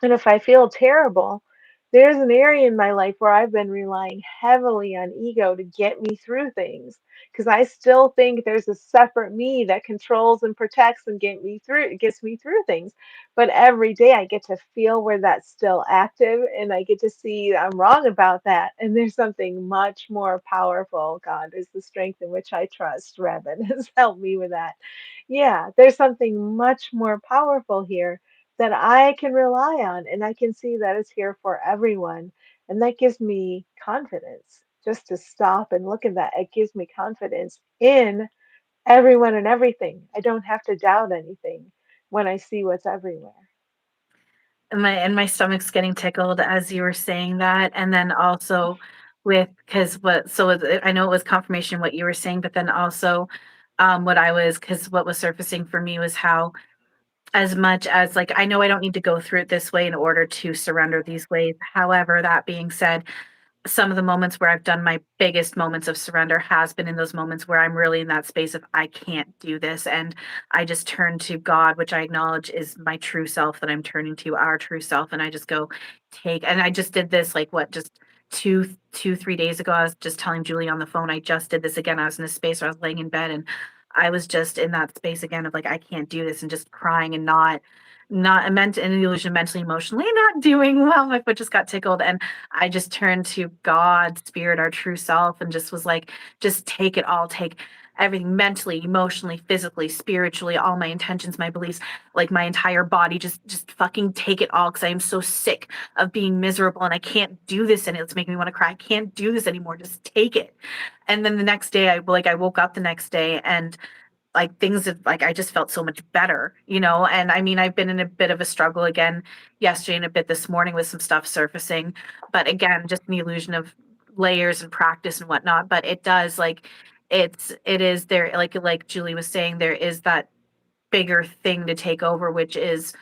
And if I feel terrible, there's an area in my life where I've been relying heavily on ego to get me through things because I still think there's a separate me that controls and protects and gets me through things. But every day I get to feel where that's still active and I get to see I'm wrong about that. And there's something much more powerful. God is the strength in which I trust. Revan has helped me with that. Yeah, there's something much more powerful here that I can rely on, and I can see that it's here for everyone. And that gives me confidence just to stop and look at that. It gives me confidence in everyone and everything. I don't have to doubt anything when I see what's everywhere. And my stomach's getting tickled as you were saying that, and then also with because what so I know it was confirmation what you were saying, but then also what I was because what was surfacing for me was how as much as like I know I don't need to go through it this way in order to surrender these ways. However, that being said, some of the moments where I've done my biggest moments of surrender has been in those moments where I'm really in that space of I can't do this, and I just turn to God, which I acknowledge is my true self that I'm turning to, our true self, and I just go take. And I just did this like what just 3 days ago. I was just telling Julie on the phone. I just did this again. I was in a space where I was laying in bed and I was just in that space again of like I can't do this and just crying and not meant an illusion mentally emotionally not doing well. My foot just got tickled and I just turned to God, spirit, our true self, and just was like, just take it all, take everything mentally, emotionally, physically, spiritually, all my intentions, my beliefs, like my entire body, just fucking take it all because I am so sick of being miserable and I can't do this and it's making me want to cry. I can't do this anymore. Just take it. And then the next day I woke up the next day and like things have like I just felt so much better, you know. And I mean, I've been in a bit of a struggle again yesterday and a bit this morning with some stuff surfacing, but again, just the illusion of layers and practice and whatnot. But it does like it is there like Julie was saying, there is that bigger thing to take over, which is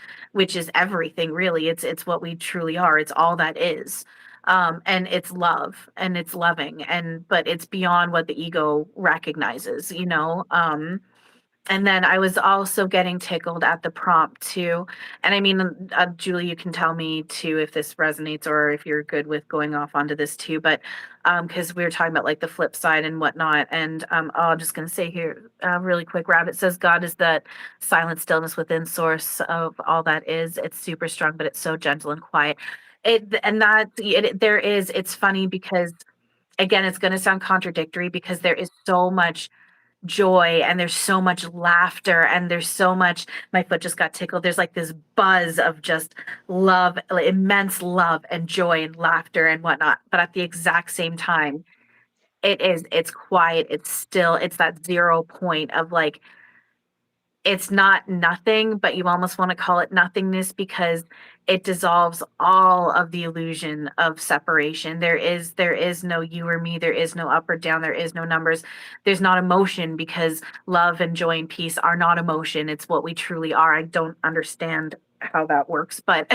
everything really. It's what we truly are. It's all that is. And it's love and it's loving and but it's beyond what the ego recognizes, you know. And then I was also getting tickled at the prompt too. And I mean, Julie, you can tell me too if this resonates or if you're good with going off onto this too. But because we were talking about like the flip side and whatnot. And I'm just going to say here really quick, Rabbit says, God is that silent stillness within source of all that is. It's super strong, but it's so gentle and quiet. It's funny because, again, it's going to sound contradictory because there is so much joy and there's so much laughter and there's so much my foot just got tickled, there's like this buzz of just love, like, immense love and joy and laughter and whatnot, but at the exact same time it's quiet, it's still, it's that 0 point of like it's not nothing, but you almost want to call it nothingness because it dissolves all of the illusion of separation. There is no you or me, there is no up or down, there is no numbers. There's not emotion because love and joy and peace are not emotion. It's what we truly are. I don't understand how that works, but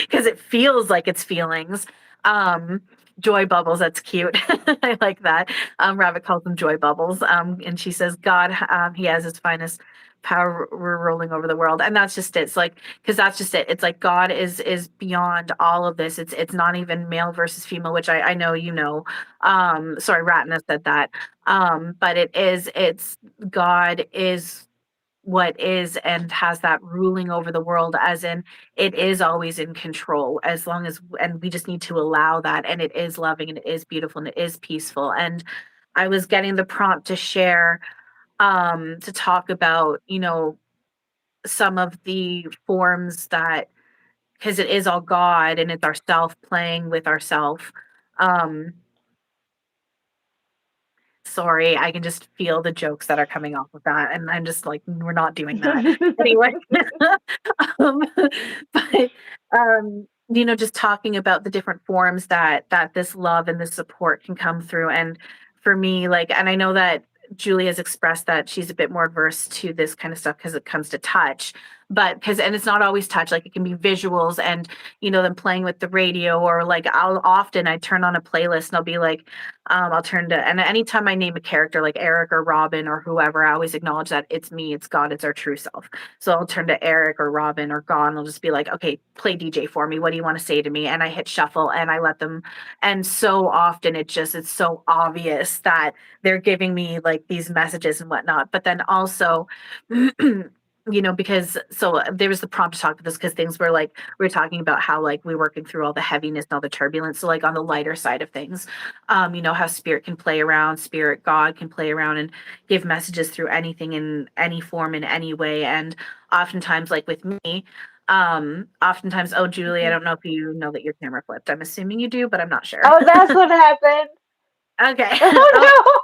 because it feels like it's feelings. Um Joy bubbles, that's cute. I like that. Rabbit calls them joy bubbles. And she says, God, he has his finest power rolling over the world, and that's just it. It's like because that's just it. It's like God is beyond all of this. It's not even male versus female, which I know you know. Sorry, Ratna said that. But it's God is what is and has that ruling over the world, as in it is always in control as long as, and we just need to allow that, and it is loving and it is beautiful and it is peaceful. And I was getting the prompt to share to talk about, you know, some of the forms that, because it is all God and it's ourself playing with ourself. Um, Sorry, I can just feel the jokes that are coming off of that, and I'm just like, we're not doing that anyway. um, but you know, just talking about the different forms that this love and this support can come through, and for me, like, and I know that Julie has expressed that she's a bit more adverse to this kind of stuff because it comes to touch, but because and it's not always touch, like it can be visuals and them playing with the radio, or like I turn on a playlist and I'll be like, I'll turn to, and anytime I name a character like Eric or Robin or whoever, I always acknowledge that it's me, it's God, it's our true self. So I'll turn to Eric or Robin or God and I'll just be like, okay, play DJ for me. What do you want to say to me? And I hit shuffle and I let them. And so often it's so obvious that they're giving me like these messages and whatnot. But then also, because there was the prompt to talk about this because things were like we were talking about how like we're working through all the heaviness and all the turbulence. So like on the lighter side of things, how spirit can play around, spirit God can play around and give messages through anything in any form in any way. And oftentimes, like with me, oftentimes, oh Julie, I Mhm. don't know if you know that your camera flipped. I'm assuming you do, but I'm not sure. Oh, that's what happened. Okay. Oh, Oh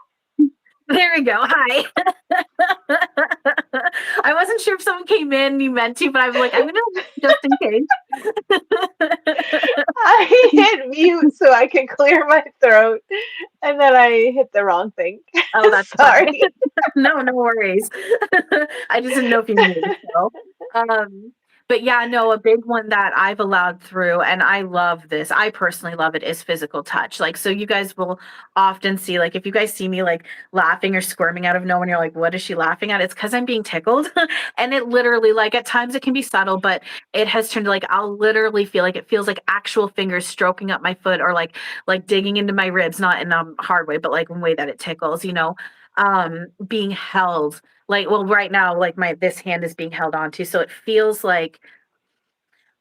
there we go. Hi. I wasn't sure if someone came in and you meant to, but I'm like, I'm gonna just in case. no. I hit mute so I can clear my throat, and then I hit the wrong thing. Oh, that's fine. Sorry. No, no worries. I just didn't know if you knew. So, um, but yeah, no, a big one that I've allowed through, and I love this. I personally love it is physical touch. Like, so you guys will often see, like, if you guys see me like laughing or squirming out of nowhere, and you're like, "What is she laughing at?" It's because I'm being tickled, and it literally, like, at times it can be subtle, but it has turned to like I'll literally feel like it feels like actual fingers stroking up my foot, or like digging into my ribs, not in a hard way, but like in a way that it tickles. Being held like well right now like my this hand is being held onto, so it feels like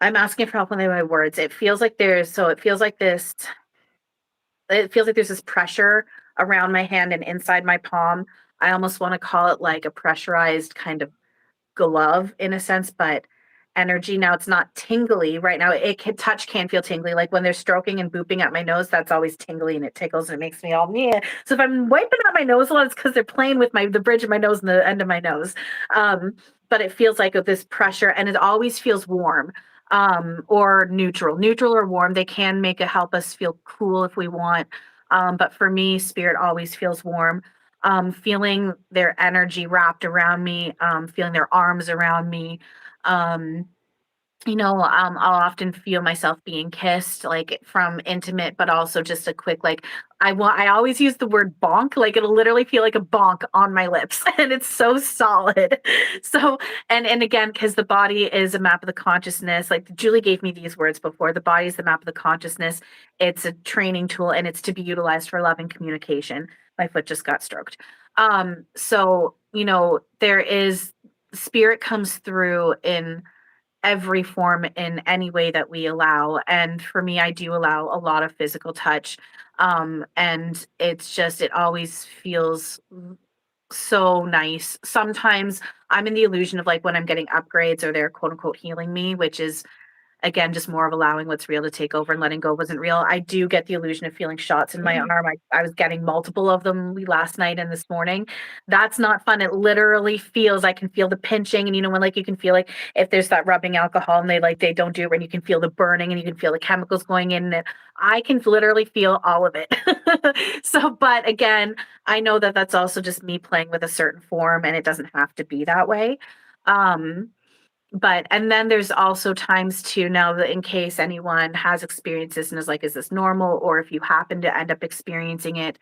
I'm asking for help with my words. It feels like there's this pressure around my hand and inside my palm. I almost want to call it like a pressurized kind of glove in a sense, but energy. Now it's not tingly right now. Touch can feel tingly. Like when they're stroking and booping at my nose, that's always tingly and it tickles and it makes me all yeah. So if I'm wiping out my nose a lot, it's because they're playing with the bridge of my nose and the end of my nose. Um, but it feels like this pressure and it always feels warm. Or neutral or warm. They can help us feel cool if we want. But for me, spirit always feels warm, feeling their energy wrapped around me, feeling their arms around me. Um, I'll often feel myself being kissed, like from intimate, but also just a quick, like, I always use the word bonk, like it'll literally feel like a bonk on my lips and it's so solid. So, and again, because the body is a map of the consciousness, like Julie gave me these words before, the body is the map of the consciousness. It's a training tool and it's to be utilized for loving communication. My foot just got stroked. So, there is spirit comes through in every form in any way that we allow. And for me, I do allow a lot of physical touch. And it always feels so nice. Sometimes I'm in the illusion of like when I'm getting upgrades or they're quote unquote healing me, which is again, just more of allowing what's real to take over and letting go wasn't real. I do get the illusion of feeling shots in my arm. I was getting multiple of them last night and this morning. That's not fun. It literally feels, I can feel the pinching. And when like you can feel like if there's that rubbing alcohol and they don't do it, and you can feel the burning and you can feel the chemicals going in. And I can literally feel all of it. So, but again, I know that that's also just me playing with a certain form and it doesn't have to be that way. Um, but and then there's also times too now that in case anyone has experienced this and is like, is this normal? Or if you happen to end up experiencing it,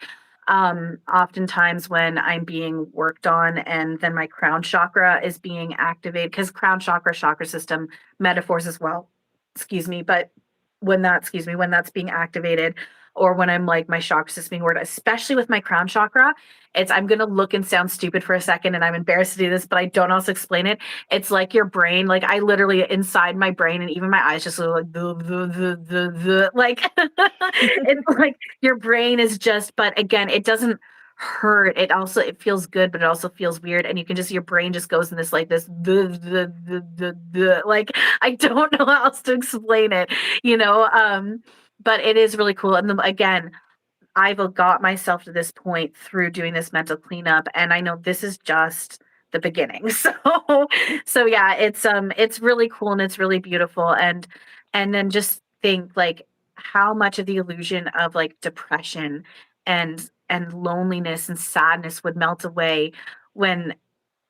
oftentimes when I'm being worked on and then my crown chakra is being activated, because crown chakra system metaphors as well. Excuse me, but when that's being activated, or when I'm like my chakra system being worked, especially with my crown chakra, I'm gonna look and sound stupid for a second, and I'm embarrassed to do this, but I don't know how to explain it. It's like your brain, like I literally inside my brain and even my eyes just go like like it's like your brain is just, but again, it doesn't hurt. It feels good, but it also feels weird. And you can just your brain just goes in this like this like I don't know how else to explain it, you know. But it is really cool. And then, again, I've got myself to this point through doing this mental cleanup, and I know this is just the beginning. So yeah, it's really cool and it's really beautiful. And then just think like how much of the illusion of like depression and loneliness and sadness would melt away when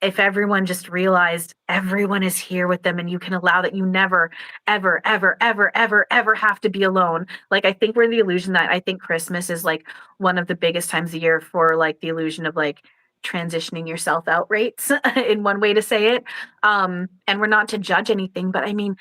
if everyone just realized everyone is here with them and you can allow that, you never, ever, ever, ever, ever, ever have to be alone. Like, I think we're in the illusion that I think Christmas is like one of the biggest times of the year for like the illusion of like transitioning yourself out rates in one way to say it. And we're not to judge anything, but I mean,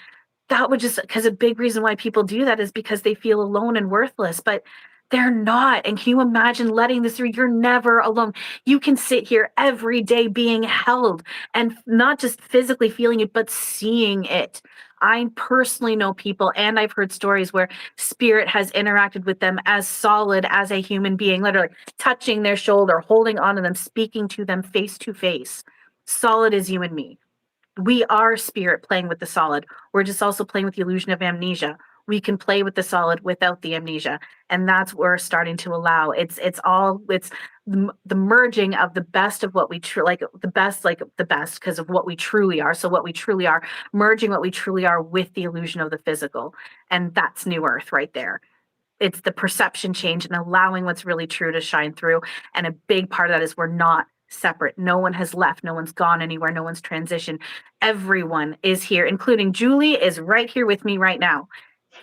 that would just, because a big reason why people do that is because they feel alone and worthless, but they're not. And can you imagine letting this through? You're never alone. You can sit here every day being held and not just physically feeling it, but seeing it. I personally know people, and I've heard stories where spirit has interacted with them as solid as a human being, literally touching their shoulder, holding onto them, speaking to them face to face, solid as you and me. We are spirit playing with the solid. We're just also playing with the illusion of amnesia. We can play with the solid without the amnesia, and that's what we're starting to allow. It's the merging of the best of what we like, the best, like the best because of what we truly are. So what we truly are, merging what we truly are with the illusion of the physical, and that's New Earth right there. It's the perception change and allowing what's really true to shine through. And a big part of that is we're not separate. No one has left. No one's gone anywhere. No one's transitioned. Everyone is here, including Julie is right here with me right now.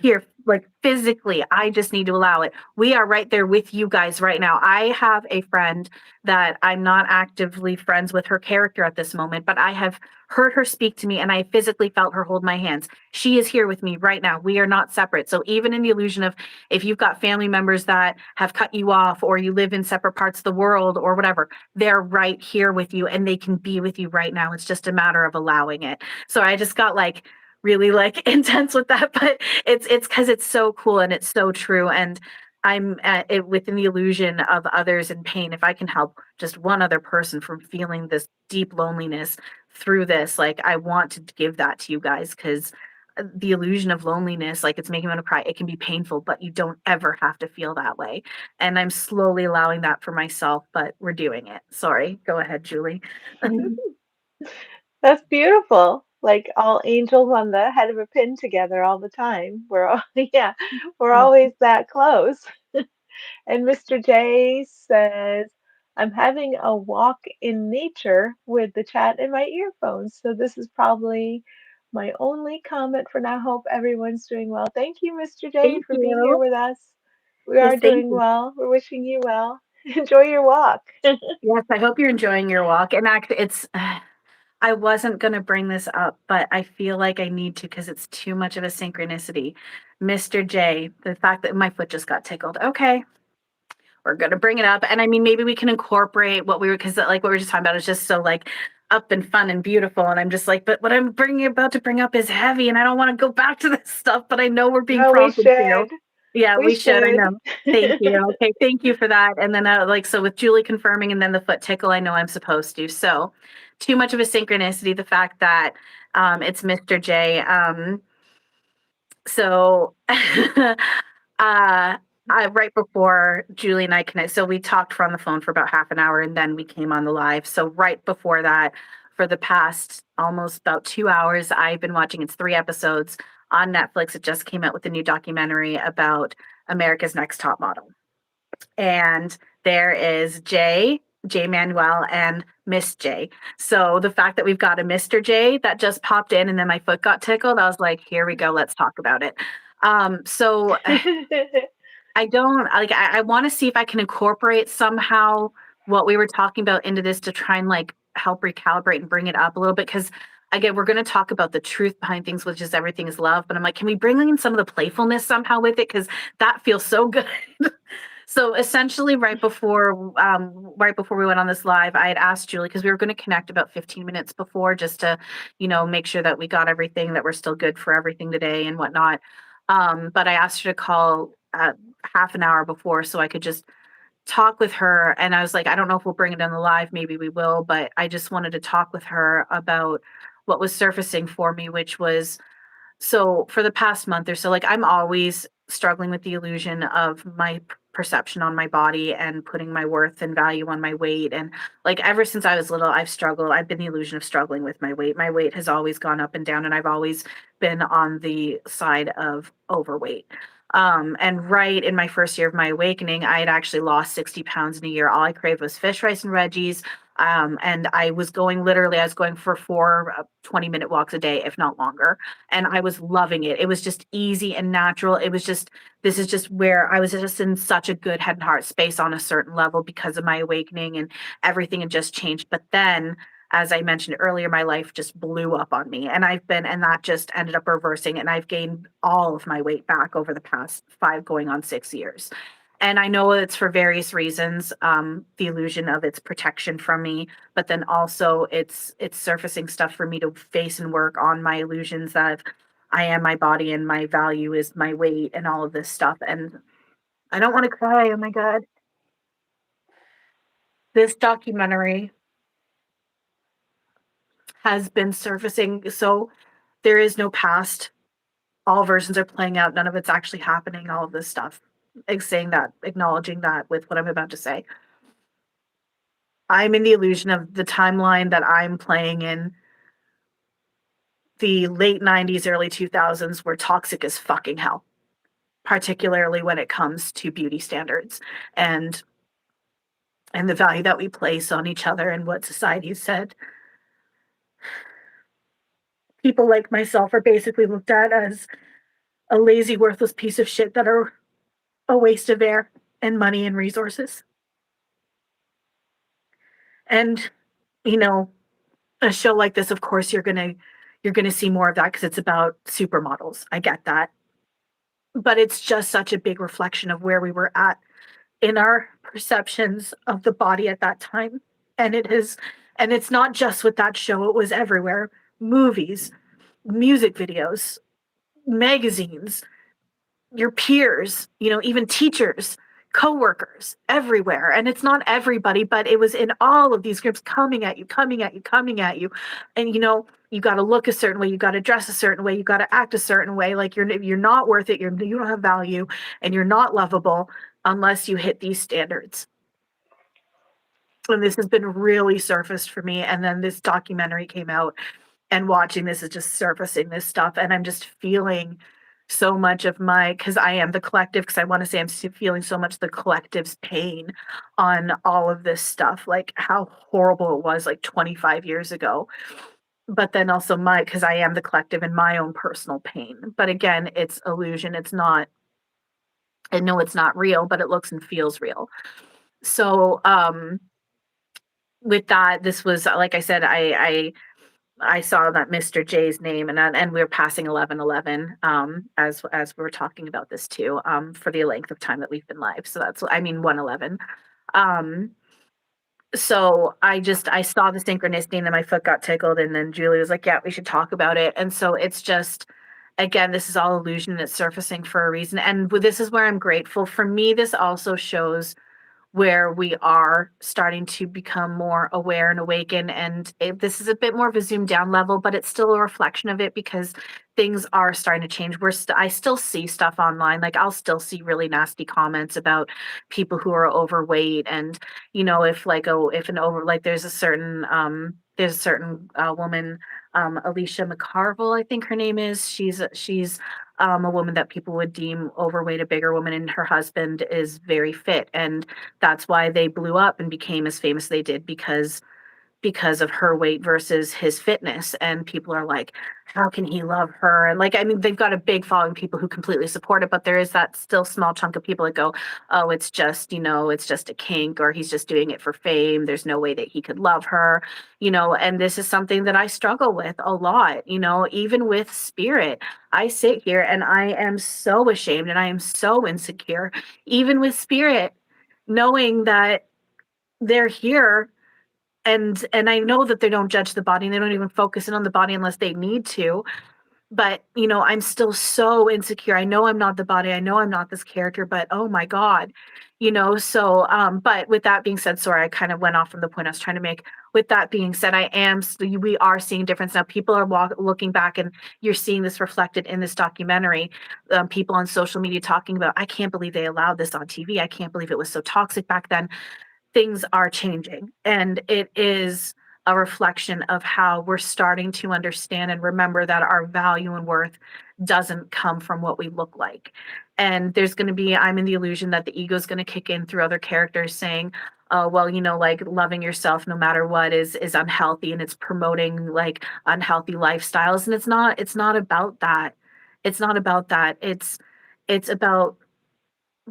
Here, like physically, I just need to allow it. We are right there with you guys right now. I have a friend that I'm not actively friends with her character at this moment, but I have heard her speak to me and I physically felt her hold my hands. She is here with me right now. We are not separate. So even in the illusion of if you've got family members that have cut you off or you live in separate parts of the world or whatever, they're right here with you and they can be with you right now. It's just a matter of allowing it. So I just got like really like intense with that, but it's because it's so cool and it's so true. And I'm at it within the illusion of others in pain. If I can help just one other person from feeling this deep loneliness through this, like I want to give that to you guys because the illusion of loneliness, like it's making me want to cry. It can be painful, but you don't ever have to feel that way. And I'm slowly allowing that for myself, but we're doing it. Sorry. Go ahead, Julie. That's beautiful. Like all angels on the head of a pin together all the time. We're all, yeah, we're Oh, always that close. And Mr. J says, I'm having a walk in nature with the chat in my earphones. So this is probably my only comment for now. Hope everyone's doing well. Thank you, Mr. J, thank for being here you. with us. We Yes, are thank doing you. well. We're wishing you well. Enjoy your walk. Yes, I hope you're enjoying your walk. And actually, it's, I wasn't going to bring this up, but I feel like I need to because it's too much of a synchronicity. Mr. J, the fact that my foot just got tickled. Okay, we're going to bring it up. And I mean, maybe we can incorporate what we were, because like what we were just talking about is just so like up and fun and beautiful. And I'm just like, but what I'm bringing about to bring up is heavy and I don't want to go back to this stuff, but I know we're being No, we prompted to. should. Yeah, We we should. I should. know. Thank you. Okay, thank you for that. And then, like, so with Julie confirming, and then the foot tickle, I know I'm supposed to. So, too much of a synchronicity. The fact that it's Mr. J. So, right before Julie and I connect, so we talked for on the phone for about half an hour, and then we came on the live. So, right before that, for the past almost about 2 hours, I've been watching. It's 3 episodes on Netflix. It just came out with a new documentary about America's Next Top Model. And there is J Manuel, and Miss J. So the fact that we've got a Mr. J that just popped in and then my foot got tickled, I was like, here we go, let's talk about it. So I don't like I want to see if I can incorporate somehow what we were talking about into this to try and like help recalibrate and bring it up a little bit because again we're going to talk about the truth behind things which is everything is love but I'm like can we bring in some of the playfulness somehow with it because that feels so good. So essentially right before we went on this live I had asked Julie because we were going to connect about 15 minutes before just to make sure that we got everything that we're still good for everything today and whatnot. But I asked her to call half an hour before so I could just talk with her. And I was like, I don't know if we'll bring it on the live, maybe we will, but I just wanted to talk with her about what was surfacing for me, which was so for the past month or so, like I'm always struggling with the illusion of my perception on my body and putting my worth and value on my weight. And like ever since I was little, I've struggled. I've been the illusion of struggling with my weight. My weight has always gone up and down, and I've always been on the side of overweight. And right in my first year of my awakening, I had actually lost 60 pounds in a year. All I craved was fish, rice, and veggies. And I was going literally, I was going for 4 20-minute walks a day, if not longer. And I was loving it. It was just easy and natural. It was just, this is just where I was just in such a good head and heart space on a certain level because of my awakening, and everything had just changed. But then, as I mentioned earlier, my life just blew up on me, and and that just ended up reversing, and I've gained all of my weight back over the past 5 going on 6 years. And I know it's for various reasons, the illusion of its protection from me, but then also it's surfacing stuff for me to face and work on my illusions that I am my body and my value is my weight and all of this stuff. And I don't want to cry. Oh my God. This documentary has been surfacing. So there is no past. All versions are playing out. None of it's actually happening. All of this stuff. Saying that, acknowledging that with what I'm about to say. I'm in the illusion of the timeline that I'm playing in the late 90s, early 2000s, were toxic as fucking hell, particularly when it comes to beauty standards and the value that we place on each other and what society said. People like myself are basically looked at as a lazy, worthless piece of shit that are a waste of air and money and resources. And, you know, a show like this, of course, you're gonna see more of that because it's about supermodels. I get that. But it's just such a big reflection of where we were at in our perceptions of the body at that time. And and it's not just with that show, it was everywhere. Movies, music videos, magazines, your peers, even teachers, coworkers, everywhere. And it's not everybody, but it was in all of these groups coming at you, coming at you, coming at you. And you got to look a certain way, you got to dress a certain way, you got to act a certain way. Like you're not worth it. You don't have value, and you're not lovable unless you hit these standards. And this has been really surfaced for me. And then this documentary came out, and watching this is just surfacing this stuff. And I'm just feeling so much of because I am the collective, because I want to say I'm feeling so much the collective's pain on all of this stuff, like how horrible it was like 25 years ago. But then also because I am the collective in my own personal pain. But again, it's illusion. It's not, I know it's not real, but it looks and feels real. So, with that, this was, like I said, I saw that Mr. J's name, and we are passing 11:11, as we are talking about this too, for the length of time that we've been live. So that's, I mean, 1:11. Um, so I saw the synchronicity, and then my foot got tickled, and then Julie was like, "Yeah, we should talk about it." And so it's just, again, this is all illusion that's surfacing for a reason. And this is where I'm grateful. For me, this also shows where we are starting to become more aware and awaken. And this is a bit more of a zoomed down level, but it's still a reflection of it, because things are starting to change. I still see stuff online. Like, I'll still see really nasty comments about people who are overweight. And, if there's a certain woman, Alicia McCarville, I think her name is. She's a woman that people would deem overweight, a bigger woman, and her husband is very fit. And that's why they blew up and became as famous as they did, because of her weight versus his fitness. And people are like, how can he love her? And, like, I mean, they've got a big following, people who completely support it, but there is that still small chunk of people that go, oh, it's just a kink, or he's just doing it for fame. There's no way that he could love her. And this is something that I struggle with a lot. Even with Spirit, I sit here and I am so ashamed and I am so insecure, even with Spirit, knowing that they're here. And I know that they don't judge the body, and they don't even focus in on the body unless they need to. But, I'm still so insecure. I know I'm not the body. I know I'm not this character, but oh my God, so, but with that being said, sorry, I kind of went off from the point I was trying to make. With that being said, we are seeing difference now. People are looking back, and you're seeing this reflected in this documentary. People on social media talking about, I can't believe they allowed this on TV. I can't believe it was so toxic back then. Things are changing, and it is a reflection of how we're starting to understand and remember that our value and worth doesn't come from what we look like. And I'm in the illusion that the ego is going to kick in through other characters saying, well, like loving yourself no matter what is unhealthy and it's promoting like unhealthy lifestyles. And it's not about that. It's not about that. It's about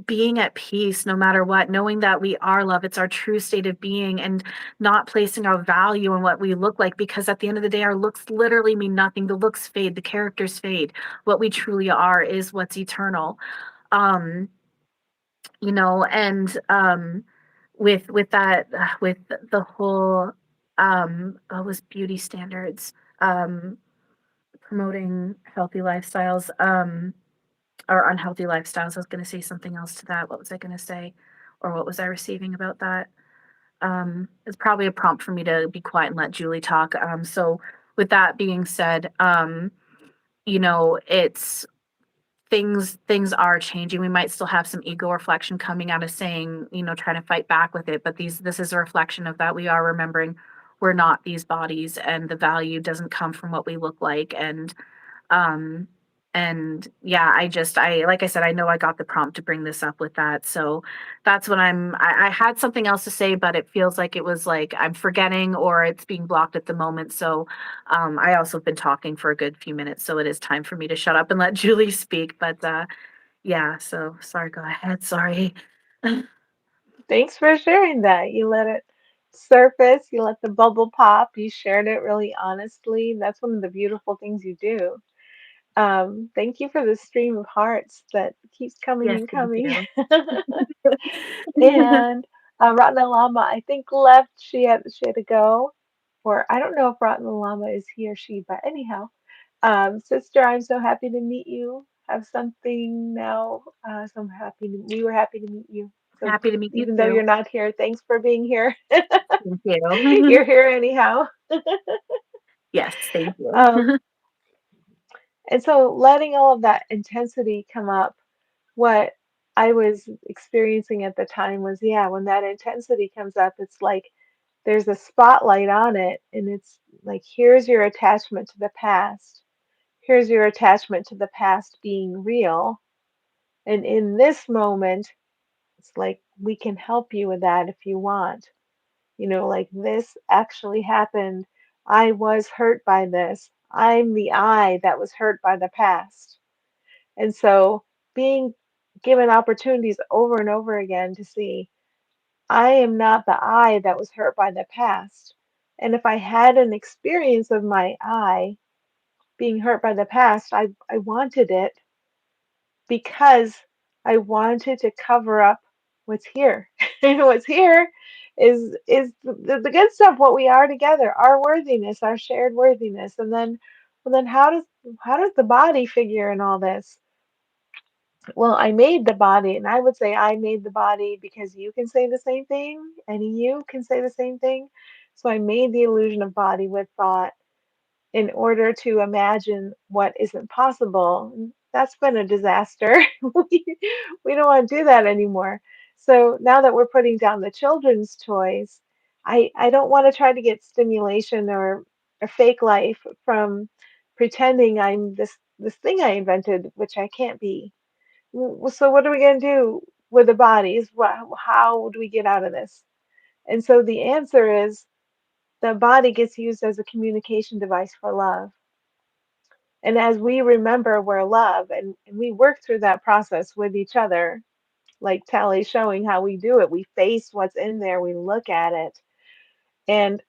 being at peace no matter what, knowing that we are love. It's our true state of being, and not placing our value in what we look like, because at the end of the day, our looks literally mean nothing. The looks fade, the characters fade. What we truly are is what's eternal. Um, and with that, with the whole what was beauty standards, um, promoting healthy lifestyles, or unhealthy lifestyles. I was going to say something else to that. What was I going to say? Or what was I receiving about that? It's probably a prompt for me to be quiet and let Julie talk. So with that being said, it's things are changing. We might still have some ego reflection coming out of saying, trying to fight back with it, but this is a reflection of that. We are remembering we're not these bodies, and the value doesn't come from what we look like. Um, and yeah, I like I said, I know I got the prompt to bring this up with that. So that's what I had something else to say, but it feels like it was like I'm forgetting or it's being blocked at the moment. So I also have been talking for a good few minutes, so it is time for me to shut up and let Julie speak. But yeah, so sorry, go ahead. Sorry. Thanks for sharing that. You let it surface, you let the bubble pop, you shared it really honestly. That's one of the beautiful things you do. Thank you for the stream of hearts that keeps coming Yes, and thank coming. you. And Ratna Lama, I think left. She had to go, or I don't know if Ratna Lama is he or she, but anyhow, sister, I'm so happy to meet you. Have something now. So I'm happy we were happy to meet you. So Happy to meet you even though too. you're not here, thanks for being here. Thank you. You're here anyhow. Yes, thank you. Um, and so letting all of that intensity come up, what I was experiencing at the time was, yeah, when that intensity comes up, it's like there's a spotlight on it, and it's like, here's your attachment to the past. Here's your attachment to the past being real. And in this moment, it's like we can help you with that if you want. Like this actually happened. I was hurt by this. I'm the I that was hurt by the past. And so being given opportunities over and over again to see, I am not the I that was hurt by the past. And if I had an experience of my I being hurt by the past, I wanted it because I wanted to cover up what's here. And what's here is the good stuff, what we are together, our worthiness, our shared worthiness. And then well then how does the body figure in all this? Well, I made the body, and I would say I made the body because you can say the same thing, and you can say the same thing. So I made the illusion of body with thought in order to imagine what isn't possible. That's been a disaster. we, we don't want to do that anymore. So now that we're putting down the children's toys, I don't want to try to get stimulation or a fake life from pretending I'm this thing I invented, which I can't be. So what are we going to do with the bodies? How do we get out of this? And so the answer is the body gets used as a communication device for love. And as we remember we're love and we work through that process with each other, like Tally's showing how we do it, we face what's in there, we look at it, and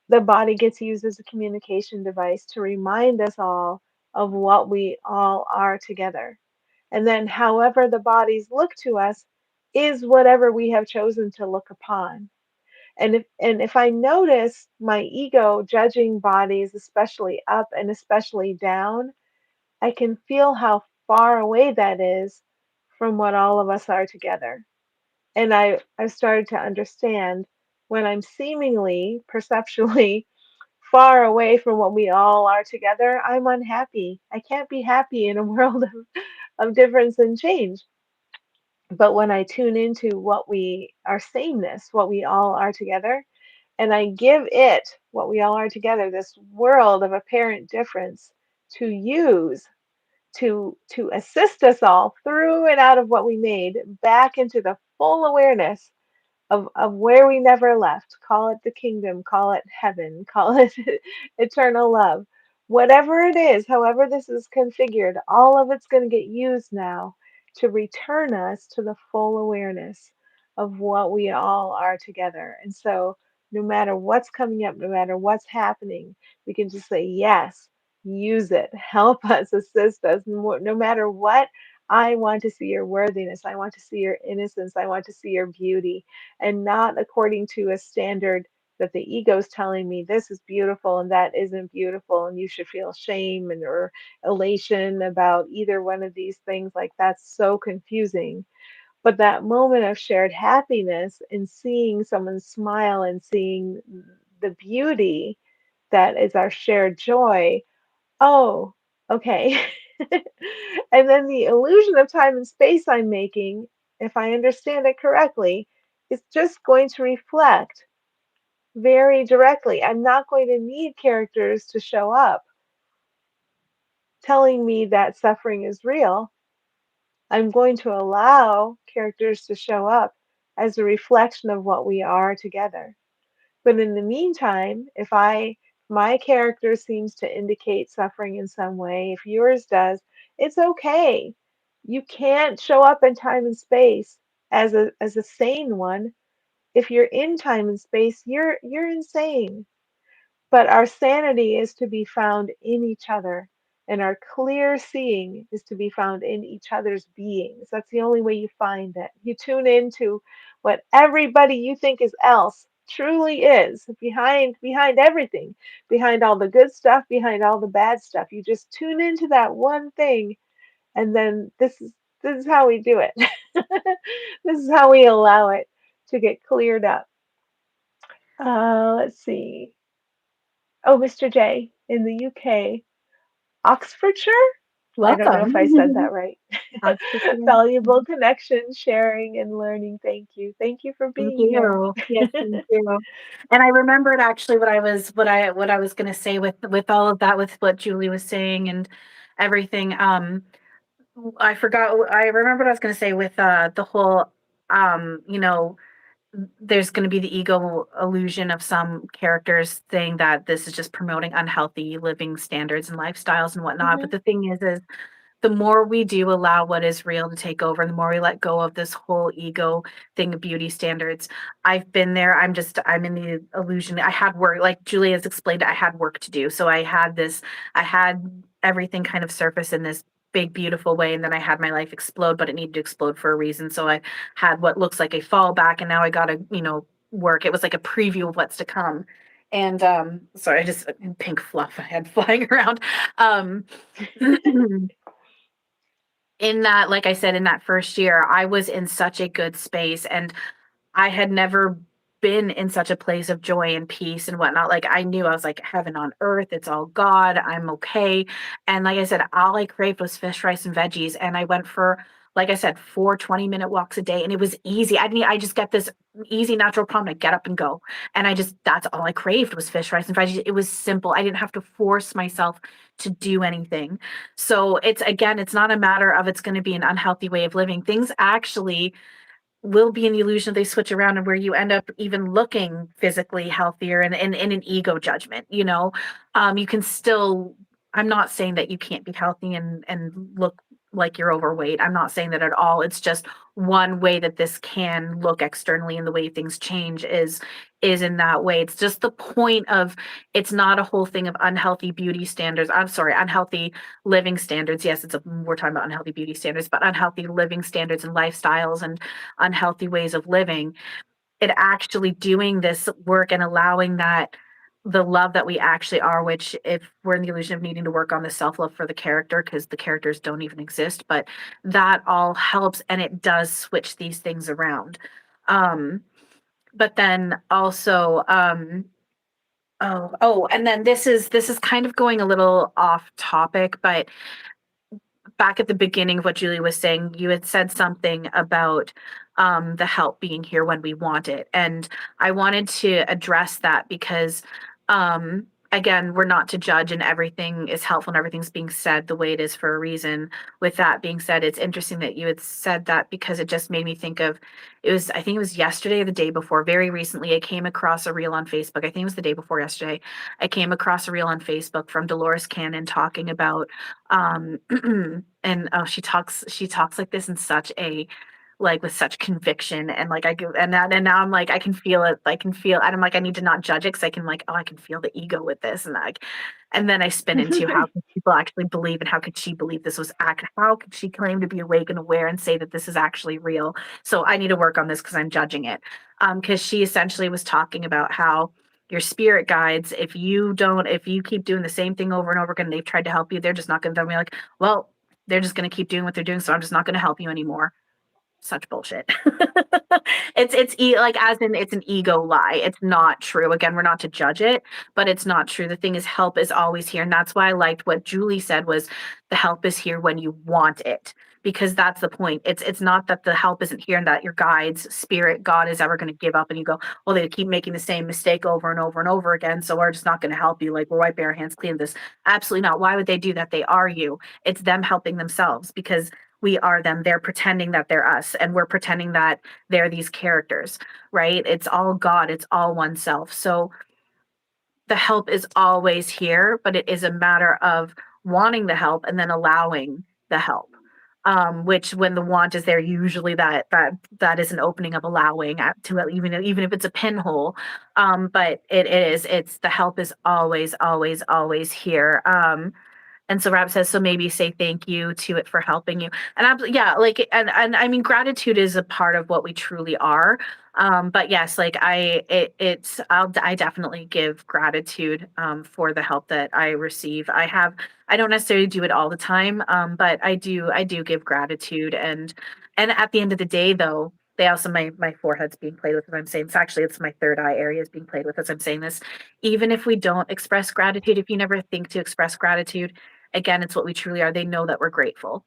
the body gets used as a communication device to remind us all of what we all are together. And then, however, the bodies look to us is whatever we have chosen to look upon. And if I notice my ego judging bodies, especially up and especially down, I can feel how far away that is from what all of us are together. And I've started to understand when I'm seemingly, perceptually far away from what we all are together, I'm unhappy. I can't be happy in a world of difference and change. But when I tune into what we our sameness, what we all are together, and I give it what we all are together, this world of apparent difference to use to assist us all through and out of what we made back into the full awareness of where we never left. Call it the kingdom, call it heaven, call it eternal love. Whatever it is, however this is configured, all of it's going to get used now to return us to the full awareness of what we all are together. And so, no matter what's coming up, no matter what's happening, we can just say, yes, use it, help us, assist us, no matter what. I want to see your worthiness. I want to see your innocence. I want to see your beauty, and not according to a standard that the ego is telling me this is beautiful and that isn't beautiful, and you should feel shame and or elation about either one of these things. Like, that's so confusing. But that moment of shared happiness and seeing someone smile and seeing the beauty that is our shared joy. Oh, okay. And then the illusion of time and space I'm making, if I understand it correctly, is just going to reflect very directly. I'm not going to need characters to show up telling me that suffering is real. I'm going to allow characters to show up as a reflection of what we are together. But in the meantime, if my character seems to indicate suffering in some way, if yours does, it's okay. You can't show up in time and space as a sane one. If you're in time and space, you're insane. But our sanity is to be found in each other, and our clear seeing is to be found in each other's beings. That's the only way you find it. You tune into what everybody you think is else truly is behind everything, behind all the good stuff, behind all the bad stuff. You just tune into that one thing, and then this is how we do it. This is how we allow it to get cleared up. Let's see. Oh, Mr. J in the UK, Oxfordshire? I don't know if I said Welcome. that right. Oxfordshire. Valuable connection, sharing, and learning. Thank you. Thank you for Thank being here. you. Yes, thank you. And I remembered actually what I was going to say with all of that, with what Julie was saying and everything. I forgot. I remembered what I was going to say with the whole, you know, there's going to be the ego illusion of some characters saying that this is just promoting unhealthy living standards and lifestyles and whatnot. Hmm. But the thing is the more we do allow what is real to take over, the more we let go of this whole ego thing of beauty standards. I've been there. I'm in the illusion. I had work, like Julie has explained, I had work to do. So I had everything kind of surface in this big, beautiful way. And then I had my life explode, but it needed to explode for a reason. So I had what looks like a fallback, and now I got to, work. It was like a preview of what's to come. And sorry, I just pink fluff I had flying around. Um in that, like I said, in that first year, I was in such a good space, and I had never been in such a place of joy and peace and whatnot. Like, I knew I was like heaven on earth. It's all God. I'm okay. And like I said, all I craved was fish, rice, and veggies. And I went for, like I said, 4 20-minute walks a day. And it was easy. I just get this easy natural problem to get up and go. And that's all I craved was fish, rice, and veggies. It was simple. I didn't have to force myself to do anything. So it's not a matter of it's going to be an unhealthy way of living. Things actually will be in the illusion they switch around, and where you end up even looking physically healthier and in an ego judgment, you can still, I'm not saying that you can't be healthy and look like you're overweight. I'm not saying that at all. It's just one way that this can look externally, and the way things change is in that way. It's just the point of, it's not a whole thing of unhealthy beauty standards. I'm sorry, unhealthy living standards. Yes, we're talking about unhealthy beauty standards, but unhealthy living standards and lifestyles and unhealthy ways of living. It actually doing this work and allowing that the love that we actually are, which, if we're in the illusion of needing to work on the self-love for the character, because the characters don't even exist, but that all helps, and it does switch these things around. um but then also, and then this is kind of going a little off topic, but back at the beginning of what Julie was saying, you had said something about the help being here when we want it. And I wanted to address that because again, we're not to judge, and everything is helpful and everything's being said the way it is for a reason. With that being said, it's interesting that you had said that because it just made me think of it was, I think it was yesterday or the day before, very recently, I came across a reel on Facebook. I think it was the day before yesterday. I came across a reel on Facebook from Dolores Cannon talking about and oh, she talks like this in such a like with such conviction, and like I go and now I'm like I can feel it, I can feel, and I'm like I need to not judge it because I can like, oh, I can feel the ego with this, and like, and then I spin into how can people actually believe, and how could she believe this was act, how could she claim to be awake and aware and say that this is actually real? So I need to work on this because I'm judging it. Because she essentially was talking about how your spirit guides, if you keep doing the same thing over and over again, they've tried to help you, they're just not going to be like, well, they're just going to keep doing what they're doing, so I'm just not going to help you anymore. Such bullshit. Like, as in it's an ego lie. It's not true. Again, we're not to judge it, but it's not true. The thing is, help is always here, and that's why I liked what Julie said was the help is here when you want it, because that's the point. It's not that the help isn't here and that your guides, spirit, God is ever going to give up and you go, well, they keep making the same mistake over and over and over again, so we're just not going to help you. Like, we're wiping our hands clean of this. Absolutely not. Why would they do that? They are you. It's them helping themselves because we are them. They're pretending that they're us, and we're pretending that they're these characters, right? It's all God, it's all oneself. So the help is always here, but it is a matter of wanting the help and then allowing the help. Which when the want is there, usually that is an opening of allowing to it, even if it's a pinhole. But it's the help is always, always, always here. And so Rab says, so maybe say thank you to it for helping you. And yeah, like, and I mean, gratitude is a part of what we truly are. But yes, like I definitely give gratitude, for the help that I receive. I don't necessarily do it all the time. But I do give gratitude. And at the end of the day though, they also, my forehead's being played with as I'm saying, it's my third eye area is being played with as I'm saying this. Even if we don't express gratitude, if you never think to express gratitude, again, it's what we truly are. They know that we're grateful.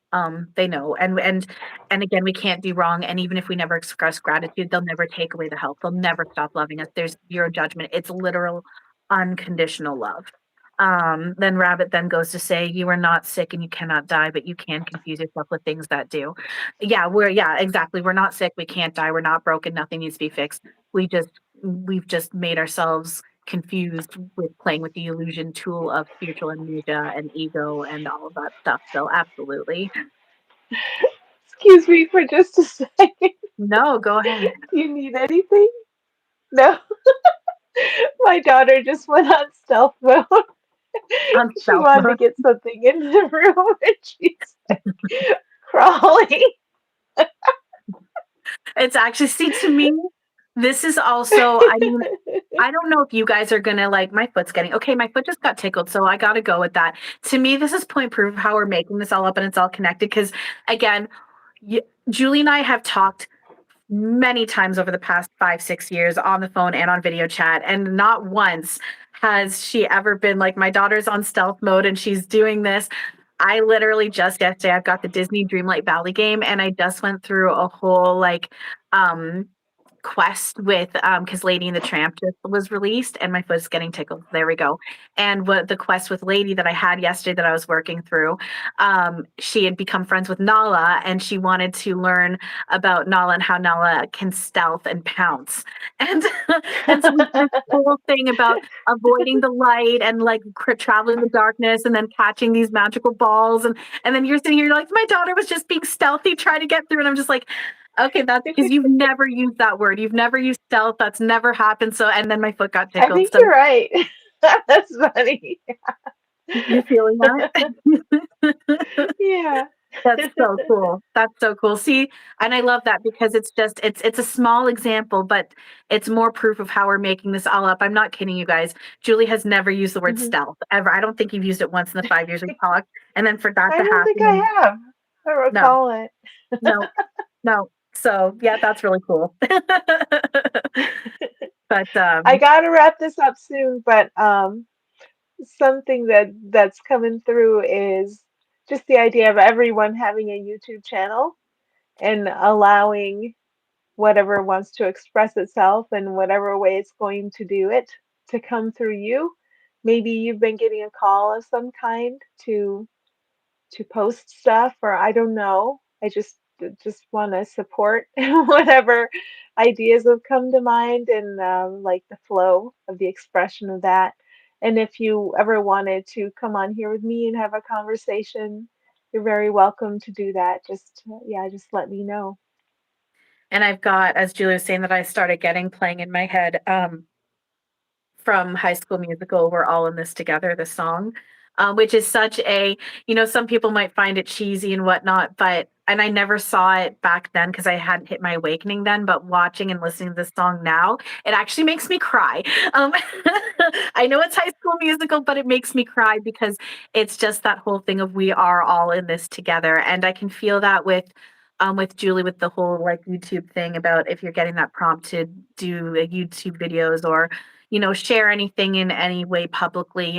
They know, and again, we can't do wrong. And even if we never express gratitude, they'll never take away the help. They'll never stop loving us. There's zero judgment. It's literal unconditional love. Then Rabbit then goes to say, you are not sick and you cannot die, but you can confuse yourself with things that do. Yeah, exactly. We're not sick, we can't die, we're not broken, nothing needs to be fixed. We've just made ourselves confused with playing with the illusion tool of spiritual amnesia and ego and all of that stuff. So absolutely. Excuse me for just a second. No, go ahead. You need anything? No. My daughter just went on stealth mode. On She stealth wanted to mode. get something in the room and she's crawling. It's actually, see, to me, this is also, I mean, I don't know if you guys are gonna like, my foot's getting okay. My foot just got tickled, so I gotta go with that. To me, this is point proof of how we're making this all up and it's all connected. Because again, Julie and I have talked many times over the past 5, 6 years on the phone and on video chat, and not once has she ever been like, my daughter's on stealth mode and she's doing this. I literally just yesterday, I've got the Disney Dreamlight Valley game, and I just went through a whole like um quest with because Lady and the Tramp just was released and my foot's getting tickled. There we go. And what the quest with Lady that I had yesterday that I was working through, she had become friends with Nala and she wanted to learn about Nala and how Nala can stealth and pounce. And and so we did this whole thing about avoiding the light and like traveling the darkness and then catching these magical balls, and then you're sitting here, you're like, my daughter was just being stealthy trying to get through, and I'm just like, okay, that's because you've never used that word. You've never used stealth. That's never happened. So, and then my foot got I tickled. think So you're right. That's funny. you're feeling that? Yeah. That's so cool. That's so cool. See, and I love that because it's just it's a small example, but it's more proof of how we're making this all up. I'm not kidding you guys. Julie has never used the word Mhm. stealth ever. I don't think you've used it once in the 5 years we've talked. And then for that I to don't think happen, I and have. I no, recall it. no, no. So yeah, that's really cool. But I gotta wrap this up soon, but something that's coming through is just the idea of everyone having a YouTube channel and allowing whatever wants to express itself in whatever way it's going to do it to come through you. maybe you've been getting a call of some kind to post stuff, or I don't know. I just want to support whatever ideas have come to mind, and like the flow of the expression of that. And if you ever wanted to come on here with me and have a conversation, you're very welcome to do that. Just yeah, just let me know. And I've got, as Julie was saying, that I started getting playing in my head. From High School Musical, "We're All in This Together," the song, which is such a, some people might find it cheesy and whatnot, but and I never saw it back then because I hadn't hit my awakening then, but watching and listening to this song now, it actually makes me cry. Um, I know it's High School Musical, but it makes me cry because it's just that whole thing of we are all in this together, and I can feel that with Julie with the whole like YouTube thing about if you're getting that prompt to do YouTube videos or share anything in any way publicly,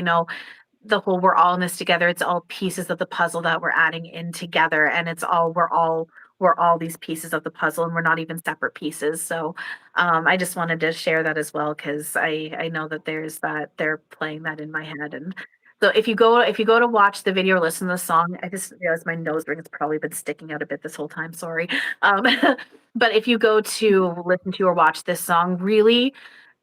the whole we're all in this together. It's all pieces of the puzzle that we're adding in together. And we're all these pieces of the puzzle and we're not even separate pieces. So I just wanted to share that as well because I know that there's that they're playing that in my head. And so if you go to watch the video or listen to the song, I just realized my nose ring has probably been sticking out a bit this whole time. Sorry. Um, but if you go to listen to or watch this song, really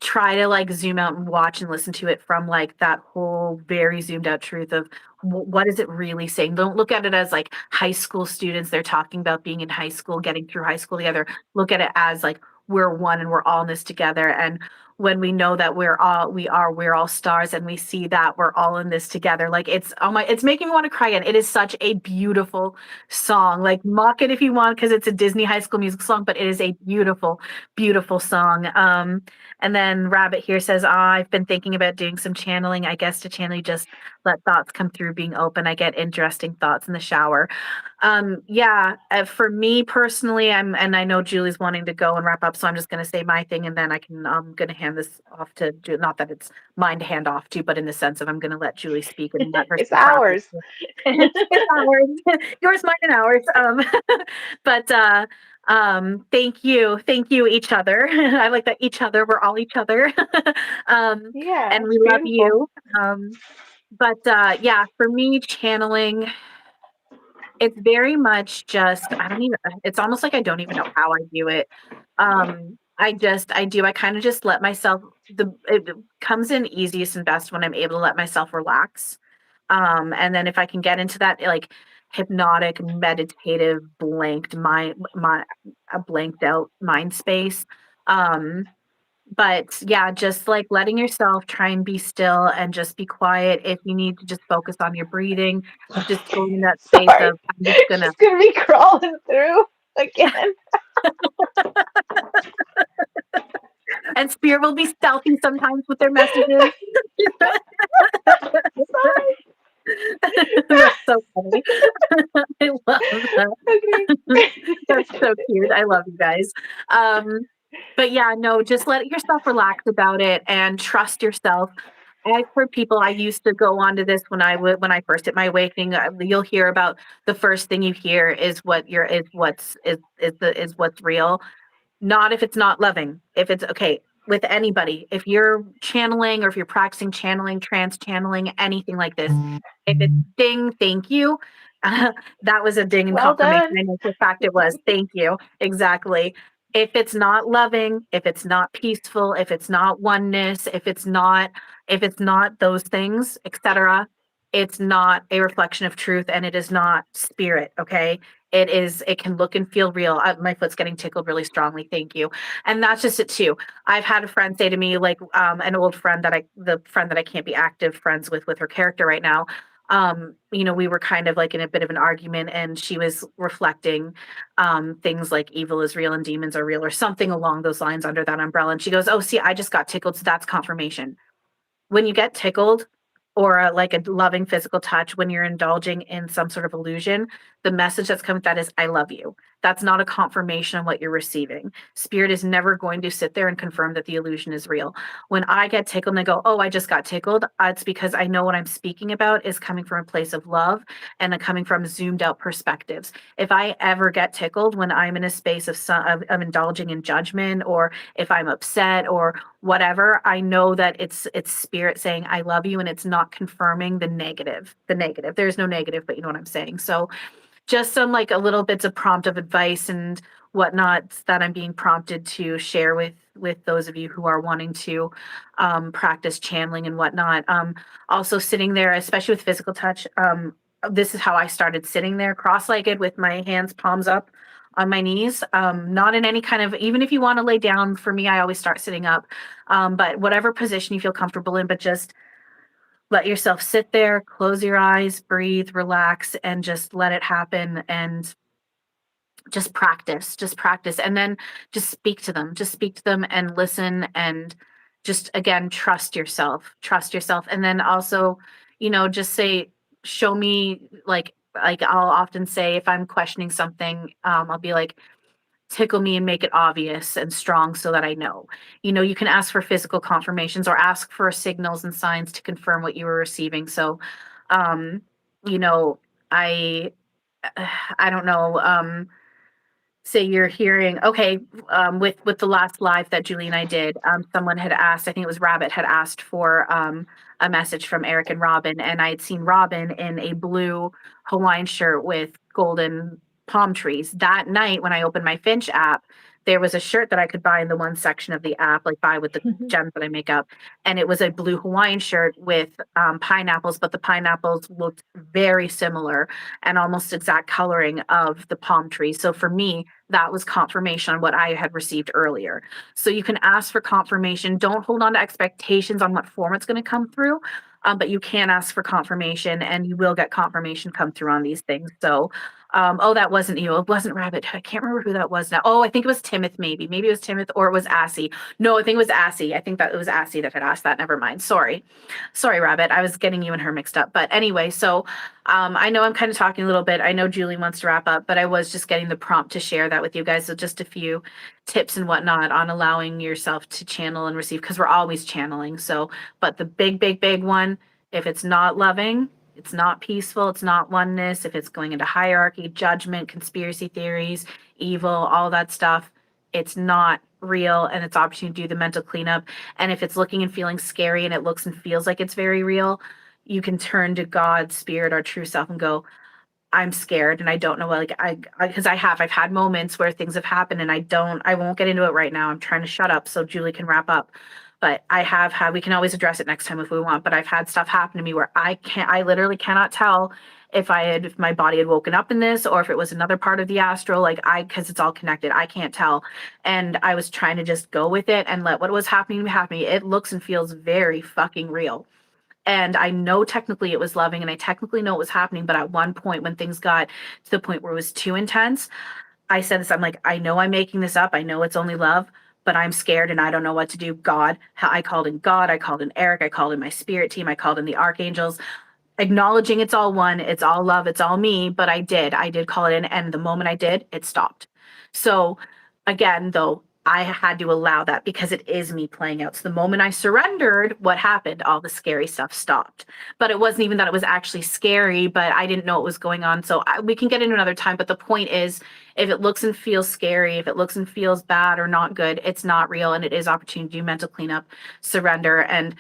try to like zoom out and watch and listen to it from like that whole very zoomed out truth of what is it really saying. Don't look at it as like high school students, they're talking about being in high school, getting through high school together. Look at it as like we're one and we're all in this together. And when we know that we're all stars and we see that we're all in this together, like it's making me want to cry again. It is such a beautiful song. Like mock it if you want because it's a Disney High School Music song, but it is a beautiful beautiful song. And then Rabbit here says, I've been thinking about doing some channeling. I guess to channel, you just let thoughts come through being open. I get interesting thoughts in the shower. Yeah, for me personally, and I know Julie's wanting to go and wrap up, so I'm just going to say my thing, and then I'm going to hand this off to Julie. Not that it's mine to hand off to, but in the sense of I'm going to let Julie speak and let her It's speak properly. ours. It's ours, yours, mine, and ours. But thank you, each other. I like that each other. We're all each other, Yeah, and it's we love beautiful. you. But yeah, for me, channeling, it's very much just I don't even. It's almost like I don't even know how I do it. I kind of just let myself. It comes in easiest and best when I'm able to let myself relax. And then if I can get into that like hypnotic, meditative, a blanked out mind space. Um, but yeah, just like letting yourself try and be still and just be quiet. If you need to just focus on your breathing, just go in that space Sorry. of I'm just gonna She's gonna be crawling through again. and Spirit will be stealthy sometimes with their messages. Sorry. That's so funny. I love that. Okay. That's so cute. I love you guys. Um, but yeah, no, just let yourself relax about it and trust yourself. I've heard people. I used to go on to this when I first hit my awakening. You'll hear about the first thing you hear is what you're is what's real. Not if it's not loving. If it's okay with anybody. If you're channeling or if you're practicing channeling, trance channeling, anything like this, if it's ding, thank you. That was a ding and Well confirmation. done. I know for a fact it was. Thank you. Exactly. If it's not loving, if it's not peaceful, if it's not oneness, if it's not those things, etc., it's not a reflection of truth and it is not spirit. Okay. It can look and feel real. My foot's getting tickled really strongly. Thank you. And that's just it too. I've had a friend say to me, like, an old friend the friend that I can't be active friends with her character right now. We were kind of like in a bit of an argument and she was reflecting things like evil is real and demons are real or something along those lines under that umbrella. And she goes, oh, see, I just got tickled. So that's confirmation when you get tickled or like a loving physical touch when you're indulging in some sort of illusion, the message that's coming with that is I love you. That's not a confirmation of what you're receiving. Spirit is never going to sit there and confirm that the illusion is real. When I get tickled and I go, oh, I just got tickled, it's because I know what I'm speaking about is coming from a place of love and coming from zoomed out perspectives. If I ever get tickled when I'm in a space of indulging in judgment or if I'm upset or whatever, I know that it's spirit saying I love you, and it's not confirming the negative. The negative. There's no negative, but you know what I'm saying. So just some like a little bits of prompt of advice and whatnot that I'm being prompted to share with those of you who are wanting to practice channeling and whatnot. Also sitting there, especially with physical touch. This is how I started sitting there, cross-legged with my hands palms up on my knees. Not in any kind of, even if you want to lay down. For me, I always start sitting up. But whatever position you feel comfortable in, but just let yourself sit there, close your eyes, breathe, relax, and just let it happen. And just practice. And then just speak to them and listen. And just again, trust yourself. And then also, just say, show me, like I'll often say, if I'm questioning something, I'll be like, tickle me and make it obvious and strong so that I know. You can ask for physical confirmations or ask for signals and signs to confirm what you were receiving. So, um, you know, I I don't know. Say you're hearing, okay, with the last live that Julie and I did, someone had asked, I think it was Rabbit, had asked for a message from Eric and Robin, and I had seen Robin in a blue Hawaiian shirt with golden palm trees. That night when I opened my Finch app, there was a shirt that I could buy in the one section of the app, like buy with the gems that I make up, and it was a blue Hawaiian shirt with pineapples, but the pineapples looked very similar and almost exact coloring of the palm trees. So for me, that was confirmation on what I had received earlier. So you can ask for confirmation. Don't hold on to expectations on what form it's going to come through, but you can ask for confirmation, and you will get confirmation come through on these things. So, oh, that wasn't you. It wasn't Rabbit. I can't remember who that was now. Oh, I think it was Timoth, maybe. Maybe it was Timoth, or it was Assy. No, I think it was Assy. I think that it was Assy that had asked that. Never mind. Sorry, Rabbit. I was getting you and her mixed up. But anyway, so I know I'm kind of talking a little bit. I know Julie wants to wrap up, but I was just getting the prompt to share that with you guys. So just a few tips and whatnot on allowing yourself to channel and receive, because we're always channeling. So, but the big one, if it's not loving, it's not peaceful, it's not oneness, if it's going into hierarchy, judgment, conspiracy theories, evil, all that stuff, it's not real, and it's opportunity to do the mental cleanup. And if it's looking and feeling scary and it looks and feels like it's very real, you can turn to God, spirit, our true self, and go, I'm scared and I don't know, like because I've had moments where things have happened, and I won't get into it right now. I'm trying to shut up so Julie can wrap up. But I have had, we can always address it next time if we want, but I've had stuff happen to me where I literally cannot tell if my body had woken up in this, or if it was another part of the astral, because it's all connected. I can't tell. And I was trying to just go with it and let what was happening to happen. It looks and feels very fucking real. And I know technically it was loving, and I technically know it was happening. But at one point, when things got to the point where it was too intense, I said this, I'm like, I know I'm making this up. I know it's only love, but I'm scared and I don't know what to do. God, I called in God, I called in Eric, I called in my spirit team, I called in the archangels, acknowledging it's all one, it's all love, it's all me. But I did call it in. And the moment I did, it stopped. So again, though, I had to allow that because it is me playing out. So the moment I surrendered, what happened? All the scary stuff stopped. But it wasn't even that it was actually scary, but I didn't know what was going on. So we can get into another time. But the point is, if it looks and feels scary, if it looks and feels bad or not good, it's not real. And it is opportunity to do mental cleanup, surrender. And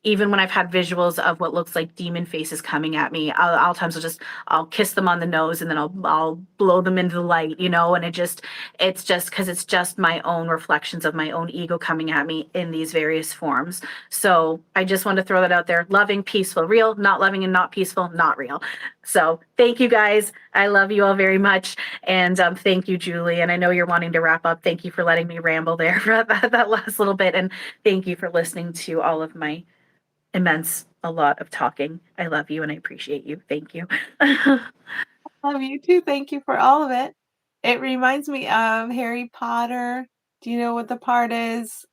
even when I've had visuals of what looks like demon faces coming at me, I'll times I'll kiss them on the nose, and then I'll blow them into the light, and it's just because it's just my own reflections of my own ego coming at me in these various forms. So I just want to throw that out there. Loving, peaceful, real, not loving and not peaceful, not real. So thank you guys. I love you all very much. And thank you, Julie. And I know you're wanting to wrap up. Thank you for letting me ramble there for that last little bit. And thank you for listening to all of my a lot of talking. I love you and I appreciate you. Thank you. Love you too. Thank you for all of it. It reminds me of Harry Potter. Do you know what the part is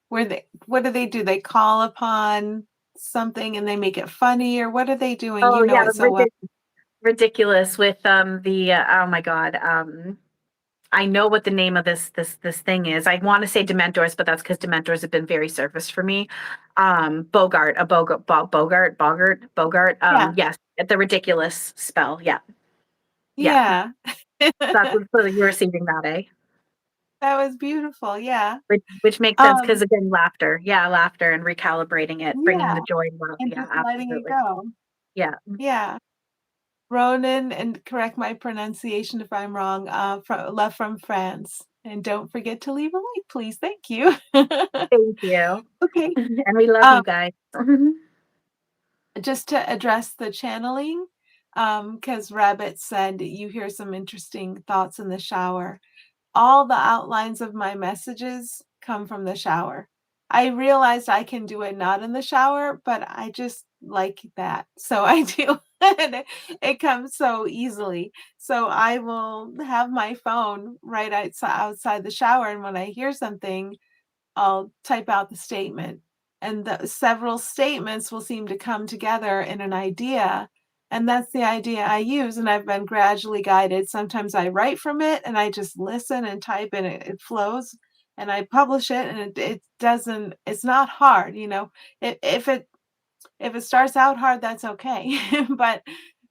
where what do? They call upon something and they make it funny, or what are they doing? Oh You know yeah, it so well. ridiculous with the oh my god. I know what the name of this thing is. I want to say Dementors, but that's because Dementors have been very surfaced for me. Bogart, Bogart. Yeah. Yes, the ridiculous spell. Yeah, yeah. Yeah. That's what, so you're receiving that, eh? That was beautiful. Yeah. Which makes sense because Um, again, laughter. Yeah, laughter and recalibrating it, bringing yeah. the joy and love. And Yeah, just letting it absolutely. go. Yeah. Yeah. Ronan, and correct my pronunciation if I'm wrong, love from France. And don't forget to leave a like, please. Thank you. Thank you. Okay. And we love Um, you guys. just to address the channeling, because Rabbit said you hear some interesting thoughts in the shower. All the outlines of my messages come from the shower. I realized I can do it not in the shower, but I just like that. So I do. And it comes so easily. So I will have my phone right outside the shower. And when I hear something, I'll type out the statement. And the several statements will seem to come together in an idea. And that's the idea I use. And I've been gradually guided. Sometimes I write from it and I just listen and type and it flows. And I publish it and it doesn't, it's not hard, you know. If it starts out hard, that's okay. But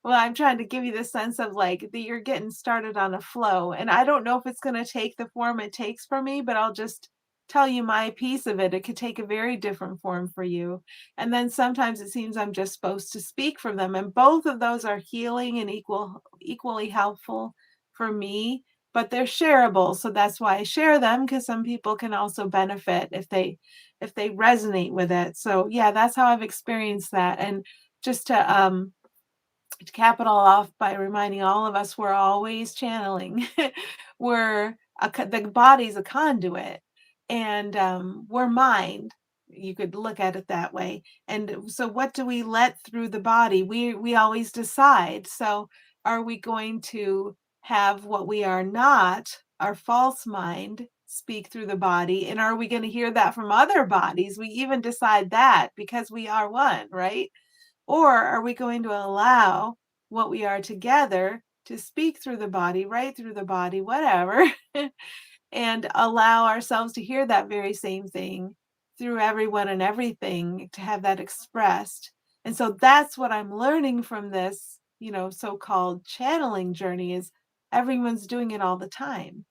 well, I'm trying to give you the sense of like that you're getting started on a flow. And I don't know if it's going to take the form it takes for me, but I'll just tell you my piece of it. It could take a very different form for you. And then sometimes it seems I'm just supposed to speak from them. And both of those are healing and equally helpful for me, but they're shareable. So that's why I share them, because some people can also benefit if they resonate with it. So yeah, that's how I've experienced that. And just to cap it all off by reminding all of us we're always channeling. The body's a conduit, and we're mind. You could look at it that way. And so, what do we let through the body? We always decide. So, are we going to have what we are not, our false mind, speak through the body? And are we going to hear that from other bodies? We even decide that because we are one, right? Or are we going to allow what we are together to speak through the body, right through the body, whatever, and allow ourselves to hear that very same thing through everyone and everything, to have that expressed? And so that's what I'm learning from this, you know, so-called channeling journey, is everyone's doing it all the time.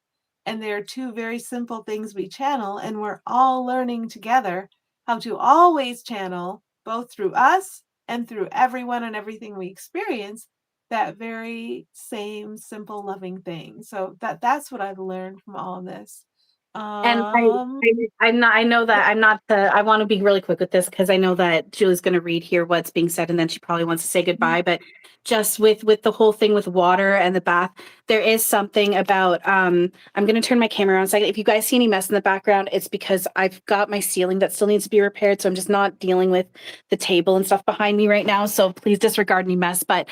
And there are two very simple things we channel, and we're all learning together how to always channel, both through us and through everyone and everything we experience, that very same simple loving thing. So that's what I've learned from all of this. And Um I'm not, I know yeah. that I'm not I want to be really quick with this because I know that Julie's going to read here what's being said and then she probably wants to say goodbye. But just with the whole thing with water and the bath, there is something about, I'm going to turn my camera on a second. If you guys see any mess in the background, it's because I've got my ceiling that still needs to be repaired. So I'm just not dealing with the table and stuff behind me right now. So please disregard any mess. But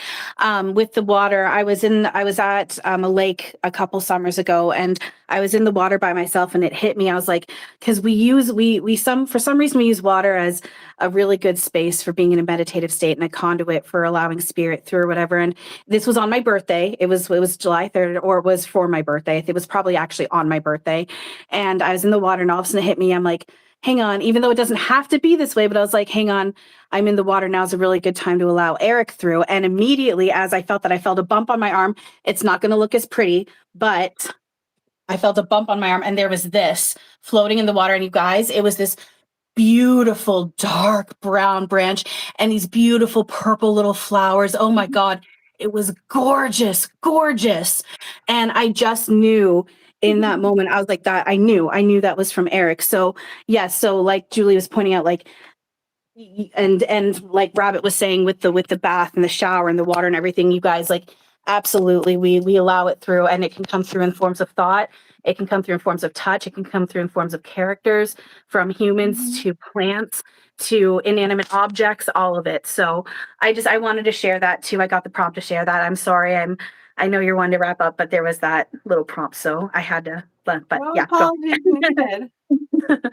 with the water, I was at a lake a couple summers ago, and I was in the water by myself, and it hit me. I was like, because for some reason we use water as a really good space for being in a meditative state and a conduit for allowing spirit through or whatever. And this was on my birthday. It was July 3rd, or it was for my birthday. It was probably actually on my birthday. And I was in the water, and all of a sudden it hit me. I'm like, hang on, even though it doesn't have to be this way, but I was like, hang on, I'm in the water. Now's a really good time to allow Eric through. And immediately, as I felt a bump on my arm, it's not going to look as pretty, but I felt a bump on my arm, and there was this floating in the water. And you guys, it was this beautiful dark brown branch and these beautiful purple little flowers. Oh my God. It was gorgeous, gorgeous. And I just knew in that moment, I was like, that I knew that was from Eric. So yeah, so like Julie was pointing out, like, and like Rabbit was saying with the bath and the shower and the water and everything, you guys, like, absolutely, we allow it through, and it can come through in forms of thought, it can come through in forms of touch, it can come through in forms of characters, from humans to plants to inanimate objects, all of it. So I wanted to share that too. I got the prompt to share that. I'm sorry, I know you're wanting to wrap up, but there was that little prompt, so I had to, but No yeah, go. apologies needed.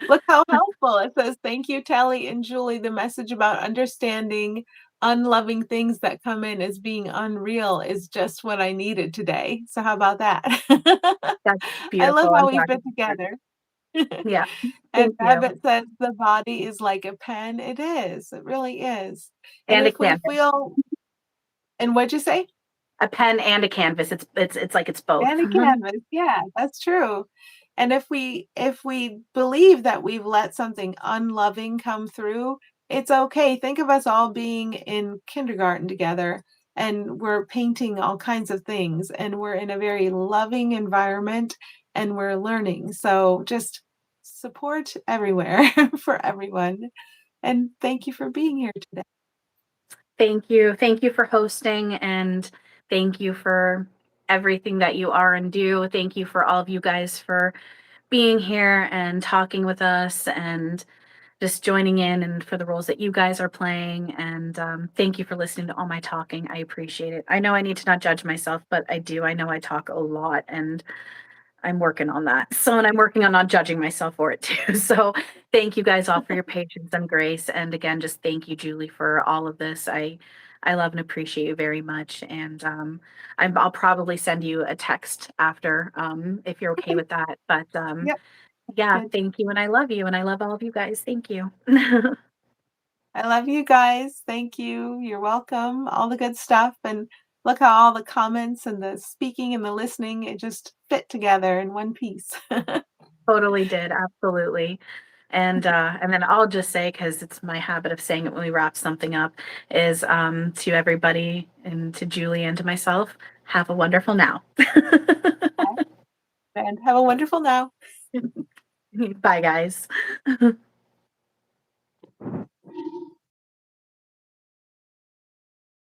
Look how helpful. It says, thank you, Tally and Julie. The message about understanding unloving things that come in as being unreal is just what I needed today. So how about that? That's I love beautiful. how I'm we glad. fit together. Yeah, And thank you. Rabbit says the body is like a pen. It is. It really is. And And a if we canvas. feel, and what'd you say? A pen and a canvas. It's like it's both. And a canvas. Yeah, that's true. And if we believe that we've let something unloving come through, it's okay. Think of us all being in kindergarten together and we're painting all kinds of things and we're in a very loving environment and we're learning. So just support everywhere for everyone. And thank you for being here today. Thank you. Thank you for hosting, and thank you for everything that you are and do. Thank you for all of you guys for being here and talking with us and just joining in, and for the roles that you guys are playing. And thank you for listening to all my talking. I appreciate it. I know I need to not judge myself, but I do. I know I talk a lot, and I'm working on that. So, and I'm working on not judging myself for it too. So, thank you guys all for your patience and grace. And again, just thank you, Julie, for all of this. I love and appreciate you very much. And I'll probably send you a text after if you're okay Okay. with that. But Yep. yeah, Good. thank you, and I love you, and I love all of you guys. Thank you. I love you guys. Thank you. You're welcome. All the good stuff. And look how all the comments and the speaking and the listening, it just fit together in one piece. Totally did, absolutely. And then I'll just say, because it's my habit of saying it when we wrap something up, is to everybody and to Julie and to myself, have a wonderful now. And have a wonderful now. Bye, guys.